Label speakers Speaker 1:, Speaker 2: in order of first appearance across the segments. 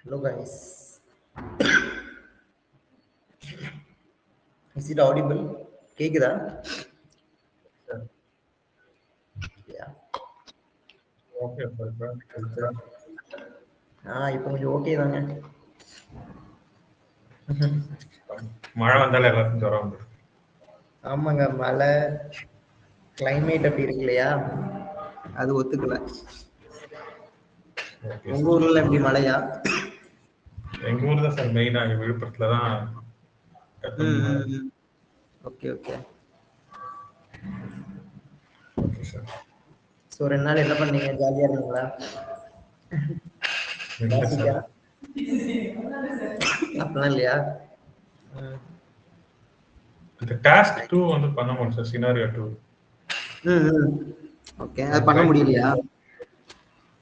Speaker 1: Hello guys. Is it audible? கேக்குதா? Yeah.
Speaker 2: Okay sir.
Speaker 1: இப்போ கொஞ்சம் ஓகே தாங்க.
Speaker 2: மழை வந்தாலே எல்லாருக்கும் ஜுரம் வந்துடும்.
Speaker 1: ஆமாங்க, மழை கிளைமேட் அப்படி இருக்கு இல்லையா, அது ஒத்துக்கல. உங்க ஊர்ல எப்படி மழையா?
Speaker 2: எங்க ஊர்ல தான் சார் மெயினா, விழுப்புரத்துல தான்.
Speaker 1: Okay okay
Speaker 2: okay sir.
Speaker 1: So 2 நாள் என்ன பண்ணீங்க? ஜாலியா இருந்தீங்களா?
Speaker 2: இல்லை சார்,
Speaker 1: அப்படிலாம் இல்லையா?
Speaker 2: இந்த டாஸ்க் 2 வந்து பண்ண முடியும் சார், சினாரியோ 2.
Speaker 1: ஓகே, அது பண்ண முடியலையா?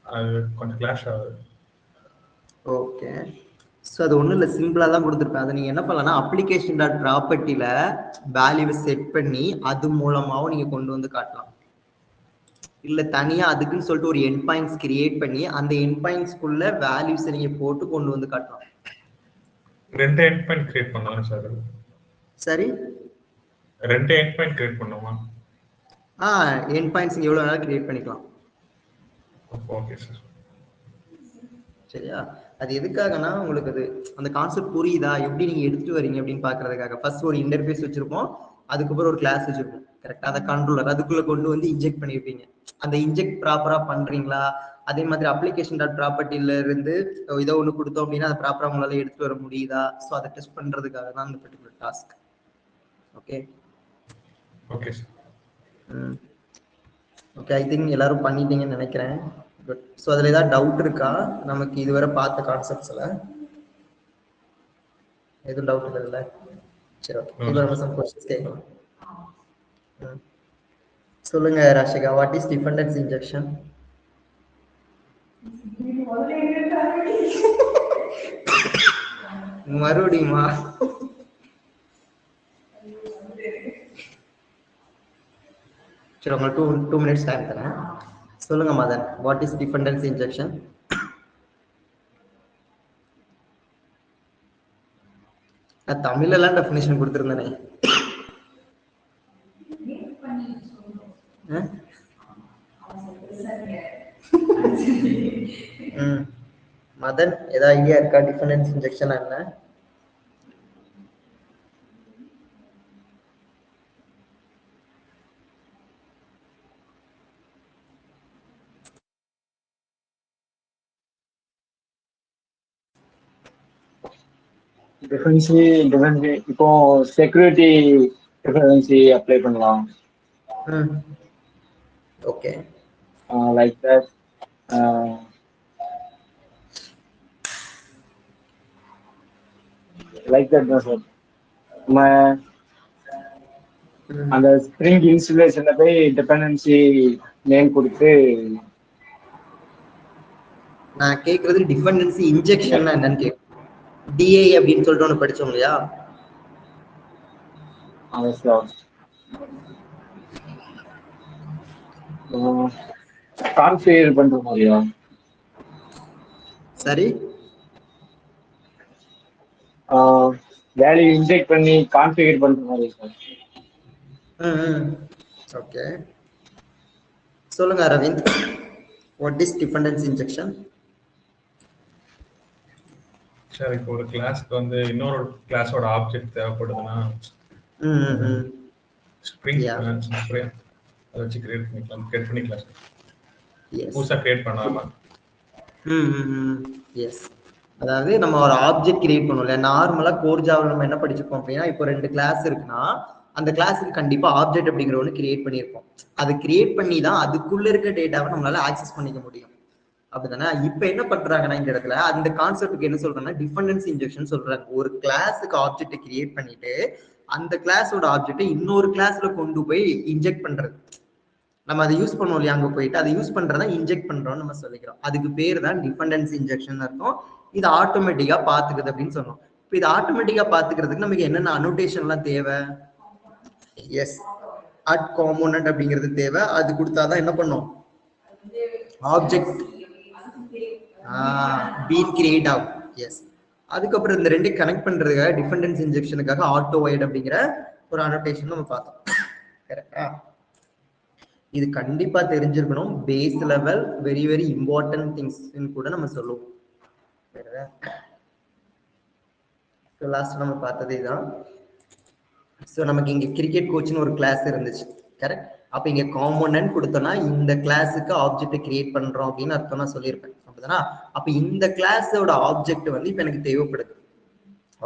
Speaker 2: அது கொஞ்சம் கிளாஷ் ஆகுது.
Speaker 1: ஓகே, ஸோ அது ஒன்றும் இல்லை, சிம்பிளாக தான் கொடுத்துருப்பேன். அதை நீங்கள் என்ன பண்ணலாம்னா அப்ளிகேஷன் டாட் ப்ராப்பர்ட்டியில் வேல்யூவை செட் பண்ணி அது மூலமாகவும் நீங்கள் கொண்டு வந்து காட்டலாம். இல்லை தனியாக அதுக்குன்னு சொல்லிட்டு ஒரு எண்ட் பாயிண்ட்ஸ் கிரியேட் பண்ணி அந்த எண்ட் பாயிண்ட்ஸ்குள்ள வேல்யூஸை நீங்கள் போட்டு கொண்டு வந்து காட்டலாம்.
Speaker 2: 2 எண்ட் பாயிண்ட் கிரியேட் பண்ணலாம் சார்.
Speaker 1: சரி,
Speaker 2: 2 எண்ட் பாயிண்ட் கிரியேட் பண்ணுமா?
Speaker 1: எண்ட் பாயிண்ட்ஸ் நீங்கள் எவ்வளோ வேணாலும் கிரியேட் பண்ணிக்கலாம்.
Speaker 2: Okay sir.
Speaker 1: சரியா? அது எதுக்காகனா உங்களுக்கு அது அந்த கான்செப்ட் புரியுதா, எப்படி நீங்க எடுத்துட்டு வரீங்க அப்படின்னு பாக்குறதுக்காக. ஃபர்ஸ்ட் ஒரு இன்டர்ஃபேஸ் வச்சிருப்போம், அதுக்கப்புறம் ஒரு கிளாஸ் வச்சிருப்போம். கரெக்டா? அந்த கண்ட்ரோலர் அதுக்குள்ள கொண்டு வந்து இன்ஜெக்ட் பண்ணிருப்பீங்க. அந்த இன்ஜெக்ட் ப்ராப்பரா பண்றீங்களா? அதே மாதிரி அப்ளிகேஷன் டாட் ப்ராப்பர்ட்டில இருந்து ஏதோ ஒன்று கொடுத்தோம் அப்படின்னா அதை ப்ராப்பரா உங்களால எடுத்துட்டு வர முடியுதா? ஸோ அதை டெஸ்ட் பண்றதுக்காக தான் அந்த particular task. Okay
Speaker 2: okay sir.
Speaker 1: Okay, I think எல்லாரும் பண்ணிட்டீங்கன்னு நினைக்கிறேன். குட். ஸோ அதில் ஏதாவது டவுட் இருக்கா? நமக்கு இதுவரை பார்த்த கான்செப்ட்ஸில் எதுவும் டவுட் இல்லை? சரி, ஓகே. இப்போ நம்ம சம் क्वेश्चंस கேட்கலாம். சொல்லுங்க Rashika, what is dependence injection? மறுபடியுமா? சரி, உங்களுக்கு 2 minutes டைம் தரேன். சொல்லுங்க Madhan, what is dependence injection? நான் தமிழ்ல எல்லாம் டெஃபினிஷன் கொடுத்திருந்தேனே. மதன், ஏதாவது ஐடியா இருக்கா டிபெண்டன்ஸ் இன்ஜெக்ஷன் என்ன?
Speaker 3: டிஃபரன்சி இப்போ செக்யூரிட்டி டிஃபரன்சி அப்ளை பண்ணலாம்.
Speaker 1: Okay,
Speaker 3: like that. Like that தான் சார். நம்ம அந்த ஸ்ப்ரிங் இன்ஸ்டலேஷன்ல போய் டிபெண்டன்சி நேம் கொடுத்து.
Speaker 1: நான் கேக்குறது டிபெண்டன்சி இன்ஜெக்ஷன் என்னன்னு கேட்கும். டிஏ அப்படின்னு சொல்லிட்டு ஒன்று படிச்சோம் இல்லையா?
Speaker 3: கான்ஃபிகர் பண்ற மாதிரியா?
Speaker 1: சரி,
Speaker 3: வேல்யூ இன்ஜெக்ட் பண்ணி கான்ஃபிகர் பண்ற மாதிரி சார்.
Speaker 1: ஓகே, சொல்லுங்க Aravind, what is dependence injection?
Speaker 2: Sir, இப்போ ஒரு கிளாஸ்க்கு வந்து இன்னொரு கிளாஸோட ஆப்ஜெக்ட் தேவைப்படுதுன்னா ஸ்ப்ரிங் அதை வச்சு கிரியேட் பண்ணிக்கலாம். புதுசா கிரியேட் பண்ணாம.
Speaker 1: எஸ், அதாவது நம்ம ஒரு ஆப்ஜெக்ட் கிரியேட் பண்ணுவோம்ல. நார்மலா கோர் ஜாவால நம்ம என்ன படிச்சிருப்போம் அப்படின்னா, இப்போ 2 கிளாஸ் இருக்குன்னா அந்த கிளாஸுக்கு கண்டிப்பா ஆப்ஜெக்ட் அப்படிங்கிற ஒன்று கிரியேட் பண்ணியிருப்போம். அது கிரியேட் பண்ணி தான் அதுக்குள்ள இருக்க டேட்டாவை நம்மளால ஆக்சஸ் பண்ணிக்க முடியும். அப்படிதானே? இப்ப என்ன பண்றாங்கன்னா இந்த இடத்துல அந்த கான்செப்டுக்கு என்ன சொல்றாங்கன்னா டிபெண்டன்சி இன்ஜெக்ஷன் சொல்றாங்க. ஒரு கிளாஸுக்கு ஆப்ஜெக்ட் கிரியேட் பண்ணிட்டு அந்த கிளாஸோட ஆப்ஜெக்டை இன்னொரு கிளாஸ்ல கொண்டு போய் இன்ஜெக்ட் பண்றது. நம்ம அதை யூஸ் பண்ணுவோம் இல்லையா, அங்க போயிட்டு அதை யூஸ் பண்றதா இன்ஜெக்ட் பண்றோம்னு நம்ம சொல்லிக்கிறோம். அதுக்கு பேர் தான் டிபெண்டன்சி இன்ஜெக்ஷன் இருக்கும். இது ஆட்டோமேட்டிக்கா பாத்துக்குது அப்படின்னு சொன்னோம். இப்போ இது ஆட்டோமேட்டிக்கா பாத்துக்கிறதுக்கு நமக்கு என்னென்ன அனோட்டேஷன் எல்லாம் தேவை? எஸ், அட் காம்போனன்ட் அப்படிங்கிறது தேவை. அது கொடுத்தாதான் என்ன பண்ணும், ஆப்ஜெக்ட் பீன் கிரியேட் ஆகும். எஸ். அதுக்கப்புறம் இந்த ரெண்டு கனெக்ட் பண்றதுக்காக டிபெண்டன்ஸ் இன்ஜெக்ஷனுக்காக ஆட்டோ ஒயர்ட் அப்படிங்கிற ஒரு அனோட்டேஷன் நம்ம பார்த்தோம். கரெக்டா? இது கண்டிப்பா தெரிஞ்சிருக்கணும். Base level very very important things கூட நம்ம சொல்லுவோம். லாஸ்ட் நம்ம பார்த்ததே தான். ஸோ நமக்கு இங்க கிரிக்கெட் கோச்னு ஒரு கிளாஸ் இருந்துச்சு. கரெக்ட்? அப்ப இங்க காம்போனன்ட் கொடுத்தோம்னா இந்த கிளாஸுக்கு ஆப்ஜெக்ட் கிரியேட் பண்றோம் அப்படின்னு அர்த்தம் நான் சொல்லியிருப்பேன். அப்படிதானா? அப்ப இந்த கிளாஸோட ஆப்ஜெக்ட் வந்து இப்ப எனக்கு தேவைப்படுது.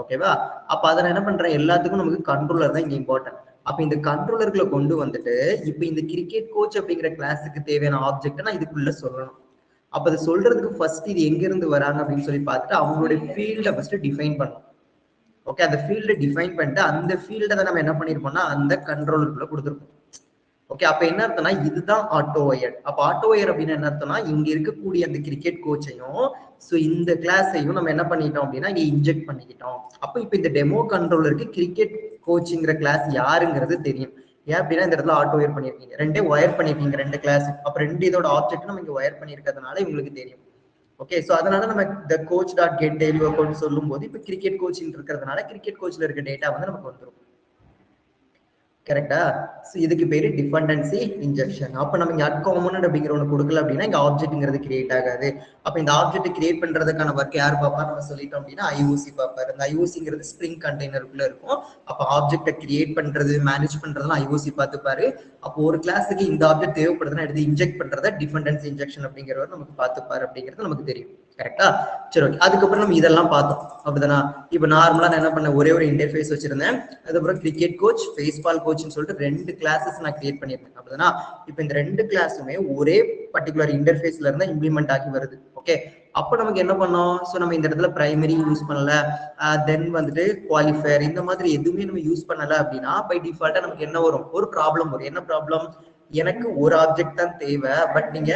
Speaker 1: ஓகேவா? அப்ப அதை நான் என்ன பண்றேன், எல்லாத்துக்கும் நமக்கு கண்ட்ரோலர் தான் இங்க இம்பார்ட்டன்ட். அப்ப இந்த கண்ட்ரோலர்களை கொண்டு வந்துட்டு இப்ப இந்த கிரிக்கெட் கோச் அப்படிங்கிற கிளாஸுக்கு தேவையான ஆப்ஜெக்ட் நான் இதுக்குள்ள சொல்லணும். அப்ப அதை சொல்றதுக்கு ஃபர்ஸ்ட் இது எங்க இருந்து வராங்க அப்படின்னு சொல்லி பார்த்துட்டு அவங்களுடைய ஃபீல்டை ஃபர்ஸ்ட் டிஃபைன் பண்ணணும். ஓகே, அந்த ஃபீல்டை டிஃபைன் பண்ணிட்டு அந்த ஃபீல்டை நம்ம என்ன பண்ணிருப்போம்னா அந்த கண்ட்ரோலருக்குள்ள கொடுத்துருப்போம். ஓகே, அப்ப என்ன அர்த்தம்னா இதுதான் ஆட்டோ ஒயர். அப்ப ஆட்டோ ஒயர் அப்படின்னு என்ன அர்த்தம்னா இங்க இருக்கக்கூடிய அந்த கிரிக்கெட் கோச்சையும் ஸோ இந்த கிளாஸையும் நம்ம என்ன பண்ணிட்டோம் அப்படின்னா இங்க இன்ஜெக்ட் பண்ணிக்கிட்டோம். அப்ப இப்ப இந்த டெமோ கண்ட்ரோலருக்கு கிரிக்கெட் கோச்சிங்கிற கிளாஸ் யாருங்கிறது தெரியும். ஏன் அப்படின்னா இந்த இடத்துல ஆட்டோ ஒயர் பண்ணிருக்கீங்க, ரெண்டே ஒயர் பண்ணிருக்கீங்க ரெண்டு கிளாஸ். அப்ப ரெண்டு இதோட ஆப்ஜெக்ட் நம்ம இங்க ஒயர் பண்ணிருக்கிறதுனால இவங்களுக்கு தெரியும். ஓகே, சோ அதனால நம்ம the coach dot get daily workout சொல்லும் போது இப்ப கிரிக்கெட் கோச்சிங் இருக்கிறதுனால கிரிக்கெட் கோச்ல இருக்க டேட்டா வந்து நமக்கு வந்துடும். கரெக்டா? சோ இதுக்கு பேரு டிபெண்டன்சி இன்ஜெக்ஷன். அப்ப நம்ம இங்க அன்காமன் அப்படிங்கிற ஒண்ணு கொடுக்கல அப்படின்னா இங்க ஆப்ஜெக்ட்ங்கிறது கிரியேட் ஆகாது. அப்ப இந்த ஆப்ஜெக்ட் கிரியேட் பண்றதுக்கான ஒர்க் யார் பாப்பா நம்ம சொல்லிட்டோம் அப்படின்னா ஐஓசி பாப்பாரு. இந்த ஐஓசிங்கிறது ஸ்ப்ரிங் கண்டெய்னருக்குள்ள இருக்கும். அப்ப ஆப்ஜெக்ட கிரியேட் பண்றது மேனேஜ் பண்றதுலாம் ஐஓசி பார்த்துப்பாரு. அப்போ ஒரு கிளாஸுக்கு இந்த ஆப்ஜெக்ட் தேவைப்படுதுன்னா எடுத்து இன்ஜெக்ட் பண்றத டிபெண்டன்சி இன்ஜெக்ஷன் அப்படிங்கிறவர் நமக்கு பார்த்துப்பாரு அப்படிங்கிறது நமக்கு தெரியும். கரெக்டா? சரி, ஓகே. அதுக்கப்புறம் நம்ம இதெல்லாம் பார்த்தோம். அப்படிதானா? இப்ப நார்மலா நான் என்ன பண்ண ஒரே ஒரு இன்டர்ஃபேஸ் வச்சிருந்தேன். அதுக்கப்புறம் கிரிக்கெட் கோச், பேஸ்பால் கோச்னு சொல்லிட்டு ரெண்டு கிளாஸஸ் நான் கிரியேட் பண்ணிருந்தேன். அப்படிதானா? இப்ப இந்த ரெண்டு கிளாஸுமே ஒரே பர்டிகுலர் இன்டர்ஃபேஸ்ல இருந்தா இம்ப்ளிமெண்ட் ஆகி வருது. ஓகே, அப்ப நமக்கு என்ன பண்ணோம், சோ நம்ம இந்த இடத்துல பிரைமரி யூஸ் பண்ணல, தென் வந்துட்டு குவாலிஃபயர் இந்த மாதிரி எதுவுமே நம்ம யூஸ் பண்ணல அப்படின்னா பை டிஃபால்ட்டா நமக்கு என்ன வரும், ஒரு ப்ராப்ளம் வரும். என்ன ப்ராப்ளம்? எனக்கு ஒரு ஆப்ஜெக்ட் தான் தேவை, பட் நீங்க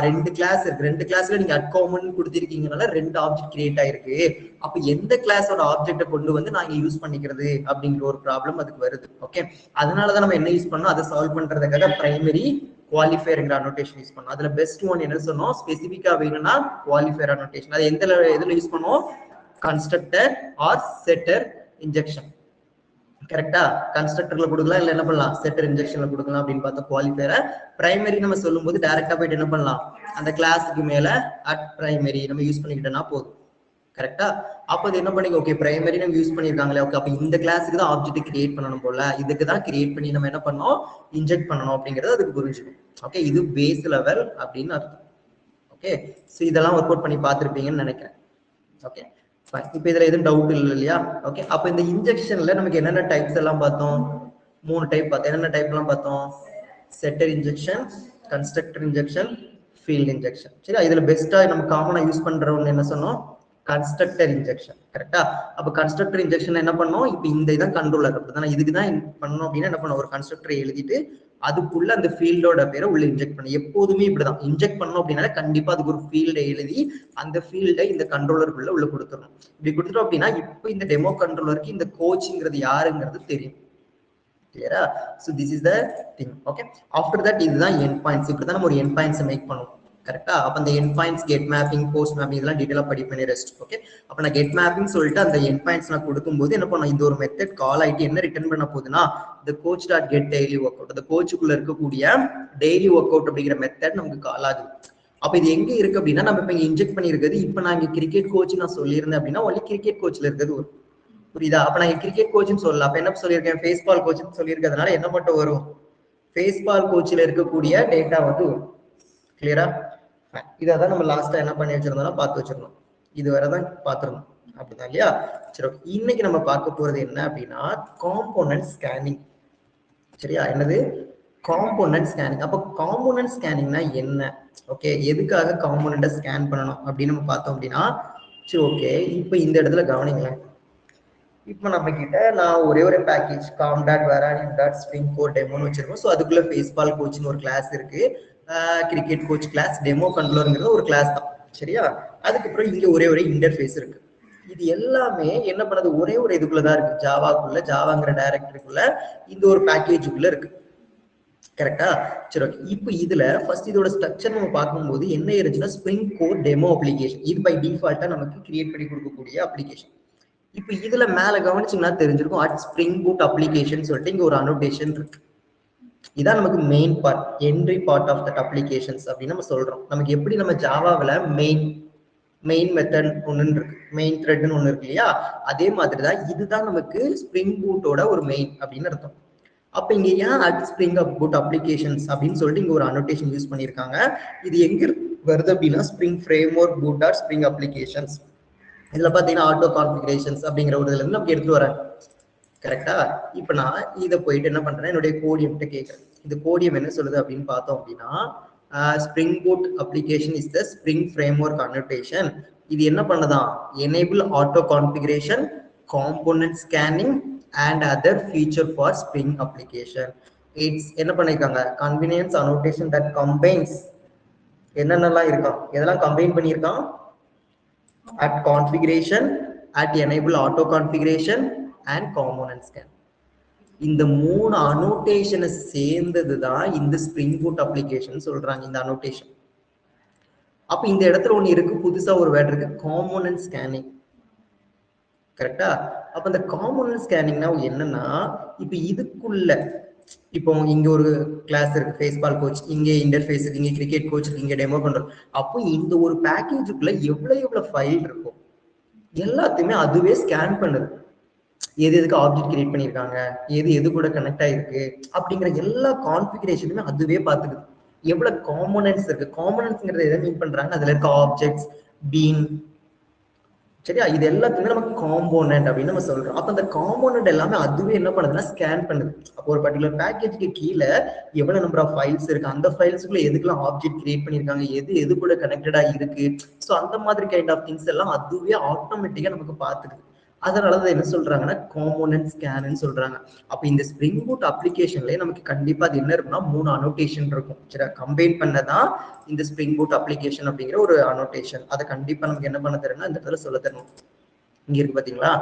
Speaker 1: ரெண்டு கிளாஸ் இருக்கு, ரெண்டு கிளாஸ்ல நீங்க அட்காமன் கொடுத்திருக்கீங்கனால ரெண்டு ஆப்ஜெக்ட் கிரியேட் ஆயிருக்கு. அப்ப எந்த கிளாஸோட ஆப்ஜெக்ட கொண்டு வந்து நாங்க யூஸ் பண்ணிக்கிறது அப்படிங்கிற ஒரு ப்ராப்ளம் அதுக்கு வருது. ஓகே, அதனாலதான் நம்ம என்ன யூஸ் பண்ணோம், அதை சால்வ் பண்றதுக்காக பிரைமரி குவாலிஃபயர்ங்கிற அனோட்டேஷன் யூஸ் பண்ணோம். அதுல பெஸ்ட் ஒன் என்ன சொன்னோம், ஸ்பெசிபிக்கா வேணும்னா குவாலிஃபயர் அனோட்டேஷன். அது எதுல யூஸ் பண்ணுவோம், கன்ஸ்ட்ரக்டர் ஆர் செட்டர் இன்ஜெக்ஷன். கரெக்டா? கன்ஸ்ட்ரக்டர்ல கொடுக்கலாம், இல்ல என்ன பண்ணலாம், செட்டர் இன்ஜெக்ஷன்ல கொடுக்கலாம் அப்படின்னு பார்த்தா குவாலிஃபயரை. பிரைமரி நம்ம சொல்லும் போது டைரக்டா போயிட்டு என்ன பண்ணலாம், அந்த கிளாஸுக்கு மேல அட் பிரைமரி நம்ம யூஸ் பண்ணிக்கிட்டோம்னா போதும். கரெக்டா? அப்ப அது என்ன பண்ணிக்க, ஓகே பிரைமரி நம்ம யூஸ் பண்ணிருக்காங்களே, ஓகே அப்ப இந்த கிளாஸுக்கு தான் ஆப்ஜெக்ட் கிரியேட் பண்ணணும் போல, இதுக்கு தான் கிரியேட் பண்ணி நம்ம என்ன பண்ணோம், இன்ஜெக்ட் பண்ணணும் அப்படிங்கறது அதுக்கு புரிஞ்சுக்கும். ஓகே, இது பேஸ் லெவல் அப்படின்னு அர்த்தம். ஓகே, சோ இதெல்லாம் ஒர்க் அவுட் பண்ணி பார்த்திருப்பீங்கன்னு நினைக்கிறேன். ஓகே, இப்ப இதுல எதுவும் டவுட் இல்லை இல்லையா? ஓகே, அப்ப இந்த இன்ஜெக்ஷன்ல நமக்கு என்னென்ன டைப்ஸ் எல்லாம் பார்த்தோம், 3 டைப் பார்த்தோம். என்னென்ன டைப் எல்லாம் பார்த்தோம், setter injection, constructor injection, field injection. சரி, இதுல பெஸ்டா நம்ம காமனா யூஸ் பண்ற ஒண்ணு என்ன சொன்னோம், கன்ஸ்ட்ரக்டர் இன்ஜெக்ஷன். கரெக்டா? அப்ப கன்ஸ்ட்ரக்டர் இன்ஜெக்ஷன் என்ன பண்ணோம், இப்ப இந்த இதான் கண்ட்ரோலர். அப்படிதானே? இதுக்குதான் பண்ணணும் அப்படின்னா என்ன பண்ணோம், ஒரு கன்ஸ்ட்ரக்டரை எழுதிட்டு அதுக்குள்ள அந்த ஃபீல்டோட பேரை உள்ள இன்ஜெக்ட் பண்ணி, எப்போதுமே இப்படிதான் இன்ஜெக்ட் பண்ணணும் அப்படின்னா கண்டிப்பா அதுக்கு ஒரு ஃபீல்டை எழுதி அந்த ஃபீல்டை இந்த கண்ட்ரோலருக்குள்ள உள்ள கொடுத்துடணும். இப்படி கொடுத்துட்டோம் அப்படின்னா இப்ப இந்த டெமோ கண்ட்ரோலருக்கு இந்த கோச்ங்கிறது யாருங்கிறது தெரியும். கிளியரா? So this is the thing. Okay, after that இதுதான் எண்ட் பாயிண்ட்ஸ். இப்படிதான் நம்ம ஒரு எண்ட் பாயிண்ட்ஸ் மேக் பண்ணுவோம். கரெக்டா? அப்ப அந்த end points get mapping, post mapping இதெல்லாம் டீடைலா படிப்பேன் ரெஸ்ட். ஓகே, அப்ப நான் கெட் மேப்பிங் சொல்லிட்டு அந்த எண்ட் பாயிண்ட்ஸ் நான் கொடுக்கும்போது என்ன பண்ணணும், இந்த ஒரு மெத்தட் கால் ஆயிட்டு என்ன ரிட்டர்ன் பண்ண போகுதுன்னா the coach dot get daily workout. அந்த கோச்சுக்குள்ள இருக்கக்கூடிய டெய்லி ஒர்க் அவுட் அப்படிங்கிற மெத்தட் நமக்கு கால் ஆகுது. அப்ப இது எங்க இருக்கு அப்படின்னா நம்ம இப்ப இங்க இன்ஜெக்ட் பண்ணிருக்கிறது, இப்ப நான் இங்க கிரிக்கெட் கோச் நான் சொல்லியிருந்தேன் அப்படின்னா ஒன்லி கிரிக்கெட் கோச்ல இருக்கிறது ஒரு புரியுதா? அப்ப நான் கிரிக்கெட் கோச்னு சொல்லல, அப்ப என்ன சொல்லியிருக்கேன், பேஸ்பால் கோச்னு சொல்லியிருக்கிறதுனால என்ன மட்டும் வரும், பேஸ்பால் கோச்ல இருக்கக்கூடிய டேட்டா வந்து வரும். கிளியரா? இதான் நம்ம லாஸ்டா என்ன பண்ணி வச்சிருந்தோம்னா பார்த்து வச்சிருந்தோம், இது வரதான் பார்த்திருந்தோம். அப்படிதான் இல்லையா? சரி, ஓகே. இன்னைக்கு நம்ம பார்க்க போறது என்ன அப்படின்னா காம்போனன்ட் ஸ்கேனிங். சரியா? என்னது காம்போனன்ட் ஸ்கேனிங். அப்ப காம்போனன்ட் ஸ்கேனிங்னா என்ன, ஓகே எதுக்காக காம்போனன்ட்டை ஸ்கேன் பண்ணணும் அப்படின்னு நம்ம பார்த்தோம் அப்படின்னா, சரி ஓகே இப்ப இந்த இடத்துல கவனிங்களேன். இப்ப நம்ம கிட்ட நான் ஒரே ஒரு பேக்கேஜ் காம்.டாட் வெரானியம் டாட் ஸ்ப்ரிங் கோர் டெமோன்னு வச்சிருக்கோம். ஸோ அதுக்குள்ள பேஸ்பால் கோச்னு ஒரு கிளாஸ் இருக்கு, கிரிக்கெட் கோச் கிளாஸ், டெமோ கண்ட்ரோலருங்கிறது ஒரு கிளாஸ் தான். சரியா? அதுக்கப்புறம் இங்க ஒரே ஒரு இன்டர்ஃபேஸ் இருக்கு. இது எல்லாமே என்ன பண்ணது, ஒரே ஒரு இதுக்குள்ளதான் இருக்கு, ஜாவாக்குள்ள, ஜாவாங்கிற டைரக்டரிக்குள்ள இந்த ஒரு பேக்கேஜுக்குள்ள இருக்கு. கரெக்டா? சரி ஓகே. இப்போ இதுல ஃபர்ஸ்ட் இதோட ஸ்ட்ரக்சர் நம்ம பார்க்கும்போது என்ன இருந்துச்சுன்னா ஸ்ப்ரிங் கோட் டெமோ அப்ளிகேஷன். இது பை டிஃபால்ட்டா நமக்கு கிரியேட் பண்ணி கொடுக்கக்கூடிய அப்ளிகேஷன். இப்போ இதுல மேல கவனிச்சீங்கன்னா தெரிஞ்சிருக்கும் அட் ஸ்ப்ரிங் பூட் அப்ளிகேஷன் சொல்லிட்டு இங்க ஒரு அனோடேஷன் இருக்கு. இதான் நமக்கு main part, entry part of that applications அப்படின்னு நம்ம சொல்றோம். நமக்கு எப்படி நம்ம ஜாவாவில் மெயின் மெத்தட் ஒன்று இருக்கு, மெயின் த்ரெட்னு ஒன்று இருக்கு இல்லையா? அதே மாதிரி தான் இதுதான் நமக்கு ஸ்ப்ரிங் பூட்டோட ஒரு மெயின் அப்படின்னு அர்த்தம். அப்ப இங்க ஏன் அட் ஸ்ப்ரிங் பூட் அப்ளிகேஷன்ஸ் அப்படின்னு சொல்லிட்டு இங்க ஒரு அனோடேஷன் யூஸ் பண்ணியிருக்காங்க. இது எங்க வருது அப்படின்னா spring framework boot or spring applications. இதுல பாத்தீங்கன்னா ஆட்டோ கான்ஃபிகரேஷன்ஸ் அப்படிங்கிற ஒரு இதுல இருந்து நமக்கு எடுத்து வரேன். கரெக்டா? இப்ப நான் இதை போயிட்டு என்ன பண்றேன், என்னுடைய கோடியம் கேட்கிறேன். இந்த கோடியம் என்ன சொல்லுது அப்படின்னு பார்த்தோம் அப்படின்னா spring boot application is the spring frame work annotation. இது என்ன பண்ணதான், enable auto configuration, component scanning and other feature for spring application. It's என்ன பண்ணிருக்காங்க, கன்வீனியன்ஸ் அனோடேஷன் தட் கம்பைன்ஸ் என்னென்னலாம் இருக்கான், எதெல்லாம் கம்பைன் பண்ணியிருக்கான், at configuration, at enable auto configuration and component scan. இந்த மூணு அனோடேஷனை சேர்ந்தது தான் இந்த ஸ்ப்ரிங் பூட் அப்ளிகேஷன் சொல்றாங்க, இந்த அனோடேஷன். அப்ப இந்த இடத்துல ஒண்ணு இருக்கு, புதுசா ஒரு வேர்ட் இருக்கு, காம்போனன்ட் ஸ்கேனிங். கரெக்டா? அப்ப இந்த காம்போனன்ட் ஸ்கேனிங்னா என்னன்னா, இப்ப இதுக்குள்ள இப்போ இங்க ஒரு கிளாஸ் இருக்கு, ஃபேஸ்பால் கோச், இங்க இன்டர்ஃபேஸ் இருக்கு, இங்க கிரிக்கெட் கோச் இருக்கு, இங்க டெமோ பண்றோம். அப்போ இந்த ஒரு பேக்கேஜுக்குள்ள எவ்வளவு ஃபைல் இருக்கும் எல்லாத்தையுமே அதுவே ஸ்கேன் பண்ணுது. எது எதுக்கு ஆப்ஜெக்ட் கிரியேட் பண்ணியிருக்காங்க, எது கூட கனெக்ட் ஆயிருக்கு அப்படிங்கிற எல்லா கான்ஃபிகரேஷனுமே அதுவே பார்த்துக்குது. எவ்வளவு காம்போனன்ட்ஸ் இருக்கு, காம்போனன்ட்ஸ்ங்கிறத எதை மீன் பண்றாங்க, அதுல இருக்க ஆப்ஜெக்ட்ஸ், பீன், சரியா, இது எல்லாத்தையுமே நம்ம காம்போனன்ட் அப்படின்னு நம்ம சொல்றோம். அப்ப அந்த காம்போனன்ட் எல்லாமே அதுவே என்ன பண்ணுதுன்னா ஸ்கேன் பண்ணுது. அப்போ ஒரு பர்டிகுலர் பேக்கேஜுக்கு கீழே எவ்வளவு நம்பர் ஆஃப் ஃபைல்ஸ் இருக்கு, அந்த ஃபைல்ஸ்க்குள்ள எதுக்கெல்லாம் ஆப்ஜெக்ட் கிரியேட் பண்ணிருக்காங்க, எது கூட கனெக்டடா இருக்கு, ஸோ அந்த மாதிரி கைண்ட் ஆஃப் திங்ஸ் எல்லாம் அதுவே ஆட்டோமேட்டிக்கா நமக்கு பார்த்துக்குது. அதனாலதான் என்ன சொல்றாங்கன்னா காம்போனன்ட் ஸ்கேன் சொல்றாங்க. அப்ப இந்த ஸ்ப்ரிங் பூட் அப்ளிகேஷன்லயே நமக்கு கண்டிப்பா அது என்ன இருக்குன்னா 3 அனோடேஷன் இருக்கும். சரி, கம்பைன் பண்ணதான் இந்த ஸ்ப்ரிங் பூட் அப்ளிகேஷன் அப்படிங்கிற ஒரு அனோடேஷன். அதை கண்டிப்பா நமக்கு என்ன பண்ண தரணும், இந்த இடத்துல சொல்ல தரணும். இங்க இருக்கு பாத்தீங்களா?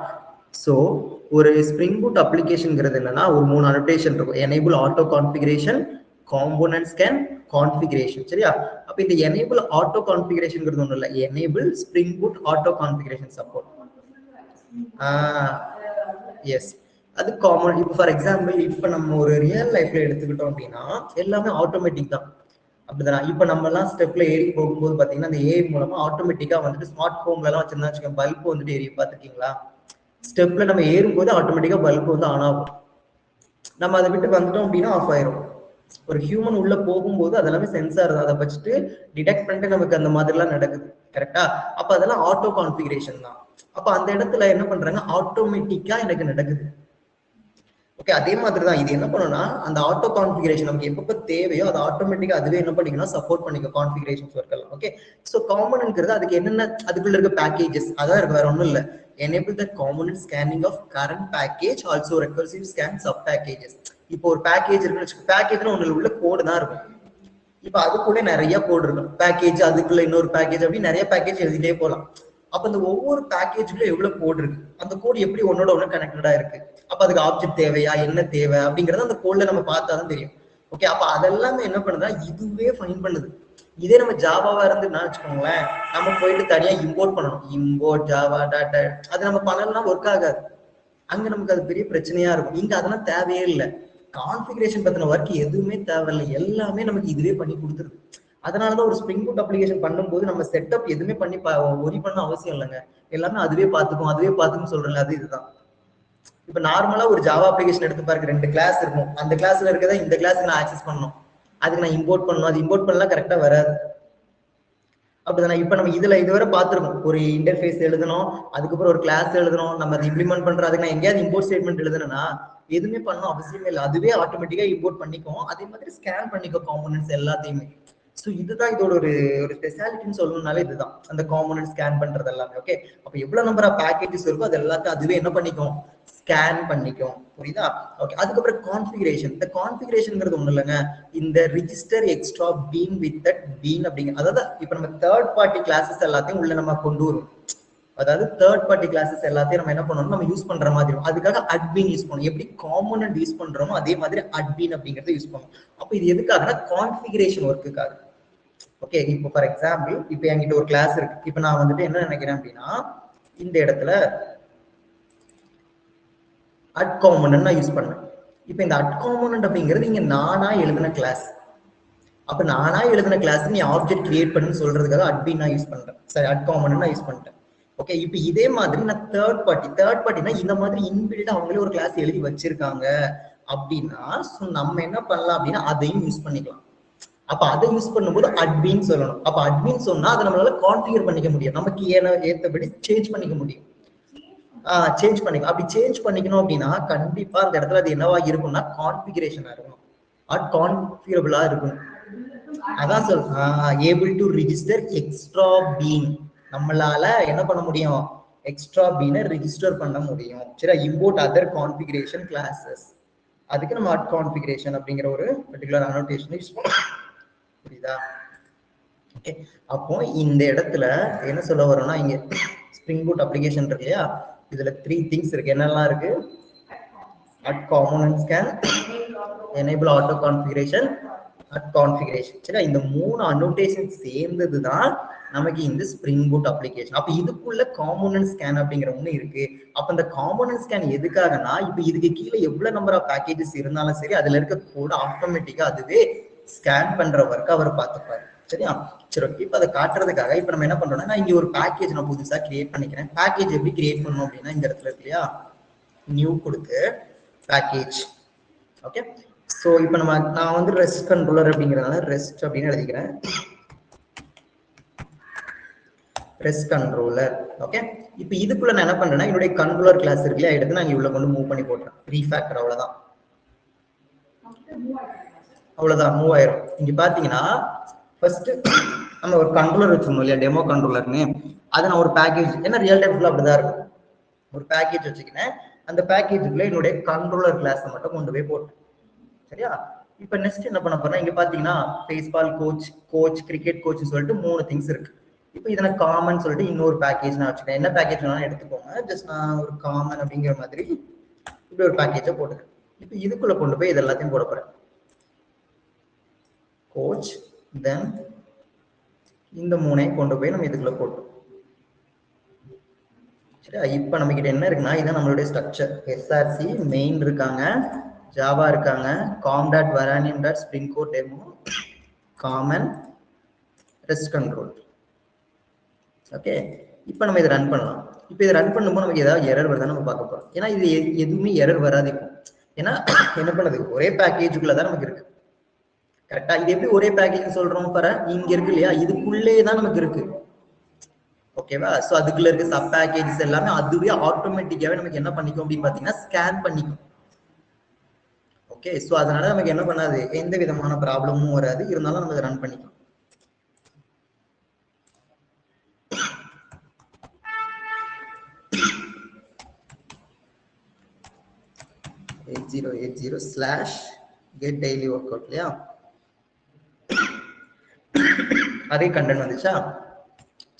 Speaker 1: சோ ஒரு ஸ்ப்ரிங் பூட் அப்ளிகேஷன்ங்கிறது என்னன்னா ஒரு 3 அனோடேஷன் இருக்கும். Enable auto configuration, component scan, configuration. சரியா? அப்ப இந்த எனேபிள் ஆட்டோ கான்ஃபிகரேஷன்ங்கிறது ஒண்ணும் இல்லை, enable spring boot auto configuration support. Yes, அது காமன். இப்போ ஃபார் எக்ஸாம்பிள் இப்ப நம்ம ஒரு ரியல் லைஃப்ல எடுத்துக்கிட்டோம் அப்படின்னா எல்லாமே ஆட்டோமேட்டிக் தான், அப்படிதானா? இப்ப நம்ம எல்லாம் ஸ்டெப்ல ஏறி போகும்போது பாத்தீங்கன்னா அந்த ஏஐ மூலமா ஆட்டோமேட்டிக்கா வந்துட்டு ஸ்மார்ட் போன்ல எல்லாம் வச்சிருந்தா வச்சுக்கோங்க, பல்ப் வந்துட்டு எரிய பார்த்துருக்கீங்களா? ஸ்டெப்ல நம்ம ஏறும்போது ஆட்டோமேட்டிக்கா பல்ப் வந்து ஆன் ஆகும், நம்ம அதை விட்டு வந்துட்டோம் அப்படின்னா ஆஃப் ஆயிரும். ஒரு ஹியூமன் உள்ள போகும்போது அதெல்லாமே சென்சார் தான், அதை வச்சுட்டு டிடெக்ட் பண்ணிட்டு நமக்கு அந்த மாதிரி எல்லாம் நடக்குது. கரெக்டா? அப்ப அதெல்லாம் ஆட்டோ கான்ஃபிகரேஷன் தான். அப்ப அந்த இடத்துல என்ன பண்றாங்க, ஆட்டோமேட்டிக்கா எனக்கு நடக்குது. ஓகே, அதே மாதிரிதான் இது என்ன பண்ணும்னா அந்த ஆட்டோ கான்ஃபிகரேஷன் நமக்கு எப்பப்ப தேவையோ அது ஆட்டோமேட்டிக்கா அதுவே என்ன பண்ணிக்கணும், சப்போர்ட் பண்ணிக்கும் கான்ஃபிகரேஷன்ஸ் ஒர்க் எல்லாம். ஓகே, சோ காமன்ங்கிறது அதுக்கு என்னென்ன அதுக்குள்ள இருக்க பேக்கேஜஸ் அதான் இருக்கு, வேற ஒண்ணும் இல்ல. enable the component scanning of current package, also recursive scan sub packages. இப்போ ஒரு பேக்கேஜ் இருக்குன்னு, பேக்கேஜ்ல ஒண்ணுல உள்ள கோடு தான் இருக்கும். இப்ப அதுக்குள்ள நிறைய கோடு இருக்கும், பேக்கேஜ் அதுக்குள்ள இன்னொரு பேக்கேஜ், அப்படி நிறைய பேக்கேஜ் எழுதிட்டே போகலாம். அப்ப இந்த ஒவ்வொரு பேக்கேஜ்ல எவ்வளவு கோடு இருக்கு, அந்த கோடு எப்படி ஒன்னோட ஒண்ணு கனெக்டடா இருக்கு, அப்ப அதுக்கு ஆப்ஜெக்ட் தேவையா, என்ன தேவை அப்படிங்கறது அந்த கோட்ல நம்ம பார்த்தாதான் தெரியும். ஓகே, அப்ப அதெல்லாமே என்ன பண்ணுதா இதுவே ஃபைன் பண்ணுது. இதே நம்ம ஜாவாவா இருந்துன்னா வச்சுக்கோங்களேன், நம்ம போயிட்டு தனியா இம்போர்ட் பண்ணணும், இம்போர்ட் ஜாவா டாட்டா, அது நம்ம பண்ணலாம் ஒர்க் ஆகாது, அங்க நமக்கு அது பெரிய பிரச்சனையா இருக்கும். இங்க அதெல்லாம் தேவையே இல்லை, கான்ஃபிகரேஷன் பத்தின ஒர்க் எதுவுமே தேவையில்லை, எல்லாமே நமக்கு இதுவே பண்ணி கொடுத்துருது. அதனாலதான் ஒரு ஸ்ப்ரிங் பூட் அப்ளிகேஷன் பண்ணும்போது நம்ம செட்டப் எதுவுமே பண்ணி ஒரி பண்ண அவசியம் இல்லைங்க, எல்லாமே அதுவே பார்த்துக்கும் சொல்றேன். அது இதுதான். இப்ப நார்மலா ஒரு ஜாவா அப்ளிகேஷன் எடுத்து பாருங்க, 2 கிளாஸ் இருக்கும், அந்த கிளாஸ்ல இருக்கதை இந்த கிளாஸ்க்கு நான் ஆக்சஸ் பண்ணணும், அதுக்கு நான் இம்போர்ட் பண்ணணும், அது இம்போர்ட் பண்ணலாம் கரெக்டா வராது. அப்படிதானே? இப்ப நம்ம இதுவரை பார்த்திருக்கோம், ஒரு இன்டர்ஃபேஸ் எழுதணும், அதுக்கப்புறம் ஒரு கிளாஸ் எழுதணும், நம்ம அதை இம்ப்ளிமெண்ட் பண்றோம், அதுக்கு நான் எங்கேயாவது இம்போர்ட் ஸ்டேட்மெண்ட் எழுதுனா எதுவுமே பண்ணணும் அவசியமே இல்லை, அதுவே ஆட்டோமேட்டிக்கா இம்போர்ட் பண்ணிக்கும். அதே மாதிரி ஸ்கேன் பண்ணிக்கும் காம்போனன்ட்ஸ் எல்லாத்தையுமே. ஸோ இதுதான் இதோட ஒரு ஸ்பெஷாலிட்டின்னு சொல்லணும்னாலே இதுதான், அந்த காம்போனன்ட் ஸ்கேன் பண்றது எல்லாமே. ஓகே, அப்ப எவ்வளவு நம்பர் ஆஃப் பேக்கேஜஸ் இருக்கோ அது எல்லாத்தையும் அதுவே என்ன பண்ணிக்கும், ஸ்கேன் பண்ணிக்கும். புரியுதா? ஓகே, அதுக்கப்புறம் கான்ஃபிகரேஷன். இந்த கான்ஃபிகரேஷன்ங்கிறது ஒண்ணு இல்லைங்க, இந்த register extra been with that been அப்படிங்க, அதாவது இப்ப நம்ம தேர்ட் பார்ட்டி கிளாஸஸ் எல்லாத்தையும் உள்ள நம்ம கொண்டு வரும். அதாவது தேர்ட் பார்ட்டி கிளாஸஸ் எல்லாத்தையும் நம்ம என்ன பண்ணணும், நம்ம யூஸ் பண்ற மாதிரி இருக்கும். அதுக்காக அட்மின் யூஸ் பண்ணணும். எப்படி காம்பனன்ட் யூஸ் பண்றோமோ அதே மாதிரி அட்மின் அப்படிங்கறத யூஸ் பண்ணணும். அப்ப இது எதுக்காகனா கான்ஃபிகரேஷன் ஒர்க்குக்காக. ஓகே, இப்போ ஃபார் எக்ஸாம்பிள் இப்போ என்கிட்ட ஒரு கிளாஸ் இருக்கு. இப்போ நான் வந்துட்டு என்ன நினைக்கிறேன் அப்படின்னா, இந்த இடத்துல அட் காம்பனன்ட் நான் யூஸ் பண்ணேன். இப்போ இந்த அட் காம்பனன்ட் அப்படிங்கிறது இங்க நானா எழுதின கிளாஸ். அப்ப நானா எழுதின கிளாஸ் நீ ஆப்ஜெக்ட் கிரியேட் பண்ணு சொல்றதுக்காக அட்மின் நான் யூஸ் பண்றேன். சரி, அட் காம்பனன்ட் நான் யூஸ் பண்ணிட்டேன். ஓகே, இப்போ இதே மாதிரி நான் தேர்ட் பார்ட்டினா இந்த மாதிரி இன்பில்ட் அவங்களே ஒரு கிளாஸ் எழுதி வச்சிருக்காங்க அப்படின்னா நம்ம என்ன பண்ணலாம் அப்படின்னா அதையும் யூஸ் பண்ணிக்கலாம். அப்ப அதை யூஸ் பண்ணும்போது அட்மின் சொல்லணும். அப்ப அட்மின் சொன்னா அதை நம்மளால கான்ஃபிகர் பண்ணிக்க முடியும், நமக்கு ஏற்றபடி சேஞ்ச் பண்ணிக்க முடியும். சேஞ்ச் பண்ணிக்கலாம். அப்படி சேஞ்ச் பண்ணிக்கணும் அப்படின்னா கண்டிப்பா அந்த இடத்துல அது என்னவா இருக்கும்னா கான்ஃபிகரேஷனா இருக்கணும், அட் கான்ஃபிகரபிளா இருக்கணும். அதான் able to register extra been. நம்மளால என்ன பண்ண முடியும், எக்ஸ்ட்ரா பீனை ரிஜிஸ்டர் பண்ண முடியும். சரி, இம்போர்ட் அதர் கான்ஃபிகரேஷன் கிளாஸஸ். அதுக்கு நம்ம அட் கான்ஃபிகரேஷன் அப்படிங்கிற ஒரு பர்டிகுலர் அனோட்டேஷன் யூஸ் பண்ணுவோம். புரியுதா? ஓகே, அப்போ இந்த இடத்துல என்ன சொல்ல வரோம்னா, இங்க ஸ்ப்ரிங் பூட் அப்ளிகேஷன் இருக்கு இல்லையா, இதுல 3 திங்ஸ் இருக்கு. என்னெல்லாம் இருக்கு? At component scan, enable auto configuration, at configuration. சரி, இந்த 3 அனோட்டேஷன் சேர்ந்ததுதான் நமக்கு இந்த ஸ்ப்ரிங் பூட் அப்ளிகேஷன். அப்ப இதுக்குள்ள காம்பனன்ட் ஸ்கேன் அப்படிங்கிற ஒண்ணு இருக்கு. அப்ப இந்த காம்பனன்ட் ஸ்கேன் எதுக்காகனா, இப்ப இதுக்கு கீழே எவ்வளவு நம்பர் ஆஃப் பேக்கேஜஸ் இருந்தாலும் சரி அதுல இருக்க கோட் ஆட்டோமேட்டிக்கா அதுவே ஸ்கேன் பண்ற ஒர்க் அவர் பார்த்துப்பாரு. சரியா? சரி, ஓகே. இப்ப அதை காட்டுறதுக்காக இப்ப நம்ம என்ன பண்றோம்னா, நான் இங்க ஒரு பேக்கேஜ் நான் புதுசா கிரியேட் பண்ணிக்கிறேன். பேக்கேஜ் எப்படி கிரியேட் பண்ணணும் அப்படின்னா, இந்த இடத்துல இருக்கு இல்லையா, நியூ கொடுத்து பேக்கேஜ். ஓகே, சோ இப்போ நான் வந்து ரெஸ்ட் கண்ட்ரோலர் அப்படிங்கறதால ரெஸ்ட் அப்படின்னு எழுதிக்கிறேன். Rest controller. ஓகே, இப்போ இதுக்குள்ள நான் என்ன பண்றேன்னா, என்னுடைய கண்ட்ரோலர் கிளாஸ் இருக்குல்ல, எடுத்து நான் உள்ள கொண்டு மூவ் பண்ணி போட்டேன். ரீஃபேக்டர். அவ்வளவுதான், மூவ் ஆயிரும். இங்க பாத்தீங்கன்னா ஃபர்ஸ்ட் நம்ம ஒரு கண்ட்ரோலர் வச்சிருந்தோம் இல்லையா, டெமோ கண்ட்ரோலர்னு. அதை நான் ஒரு பேக்கேஜ், ஏன்னா ரியல் டைம் ஃபுல்லா அப்படிதான் இருக்கும், ஒரு பேக்கேஜ் வச்சுக்கினேன். அந்த பேக்கேஜுக்குள்ள என்னுடைய கண்ட்ரோலர் கிளாஸ் மட்டும் கொண்டு போய் போட்டேன். சரியா? இப்ப நெக்ஸ்ட் என்ன பண்ண போறேன், இங்க பாத்தீங்கன்னா பேஸ்பால் கோச் கிரிக்கெட் கோச் சொல்லிட்டு 3 திங்ஸ் இருக்கு. இப்போ இதை நான் காமன் சொல்லிட்டு இன்னொரு பேக்கேஜ் நான் வச்சுக்கேன். என்ன பேக்கேஜ் வேணாலும் எடுத்துக்கோங்க, ஜஸ்ட் நான் ஒரு காமன் அப்படிங்கிற மாதிரி இப்படி ஒரு பேக்கேஜை போட்டுக்கேன். இப்போ இதுக்குள்ள கொண்டு போய் இது எல்லாத்தையும் போட போறேன். கோச், தென் இந்த 3ஐயும் கொண்டு போய் நம்ம இதுக்குள்ள போட்டோம். சரியா? இப்ப நம்ம கிட்ட என்ன இருக்குன்னா, இதான் நம்மளுடைய ஸ்ட்ரக்சர். எஸ்ஆர்சி மெயின் இருக்காங்க, ஜாவா இருக்காங்க, com.varanium.spring core demo, common, rest control. Okay, இப்போ நம்ம இதை ரன் பண்ணலாம். இப்போ இதை ரன் பண்ணும்போது நமக்கு ஏதாவது எரர் வருதா நம்ம பார்க்க போறோம். ஏன்னா இது எதுவுமே எரர் வராது இப்போ. ஏன்னா என்ன பண்ணுது, ஒரே பேக்கேஜுக்குள்ளதான் நமக்கு இருக்கு. கரெக்டா? இது எப்படி ஒரே பேக்கேஜ் சொல்றோம் பாரு, இங்க இருக்கு இல்லையா, இதுக்குள்ளே தான் நமக்கு இருக்கு. ஓகேவா? சோ அதுக்குள்ள இருக்க சப் பேக்கேஜஸ் எல்லாமே அதுவே ஆட்டோமேட்டிக்காவே நமக்கு என்ன பண்ணிக்கும் அப்படின்னு பாத்தீங்கன்னா, ஸ்கேன் பண்ணிக்கும். ஓகே, சோ அதனால நமக்கு என்ன பண்ணாது, எந்த விதமான ப்ராப்ளமும் வராது. இருந்தாலும் நம்ம ரன் பண்ணிக்கலாம். /get daily workout இல்லையா, அதே கண்டென்ட் வந்துச்சா?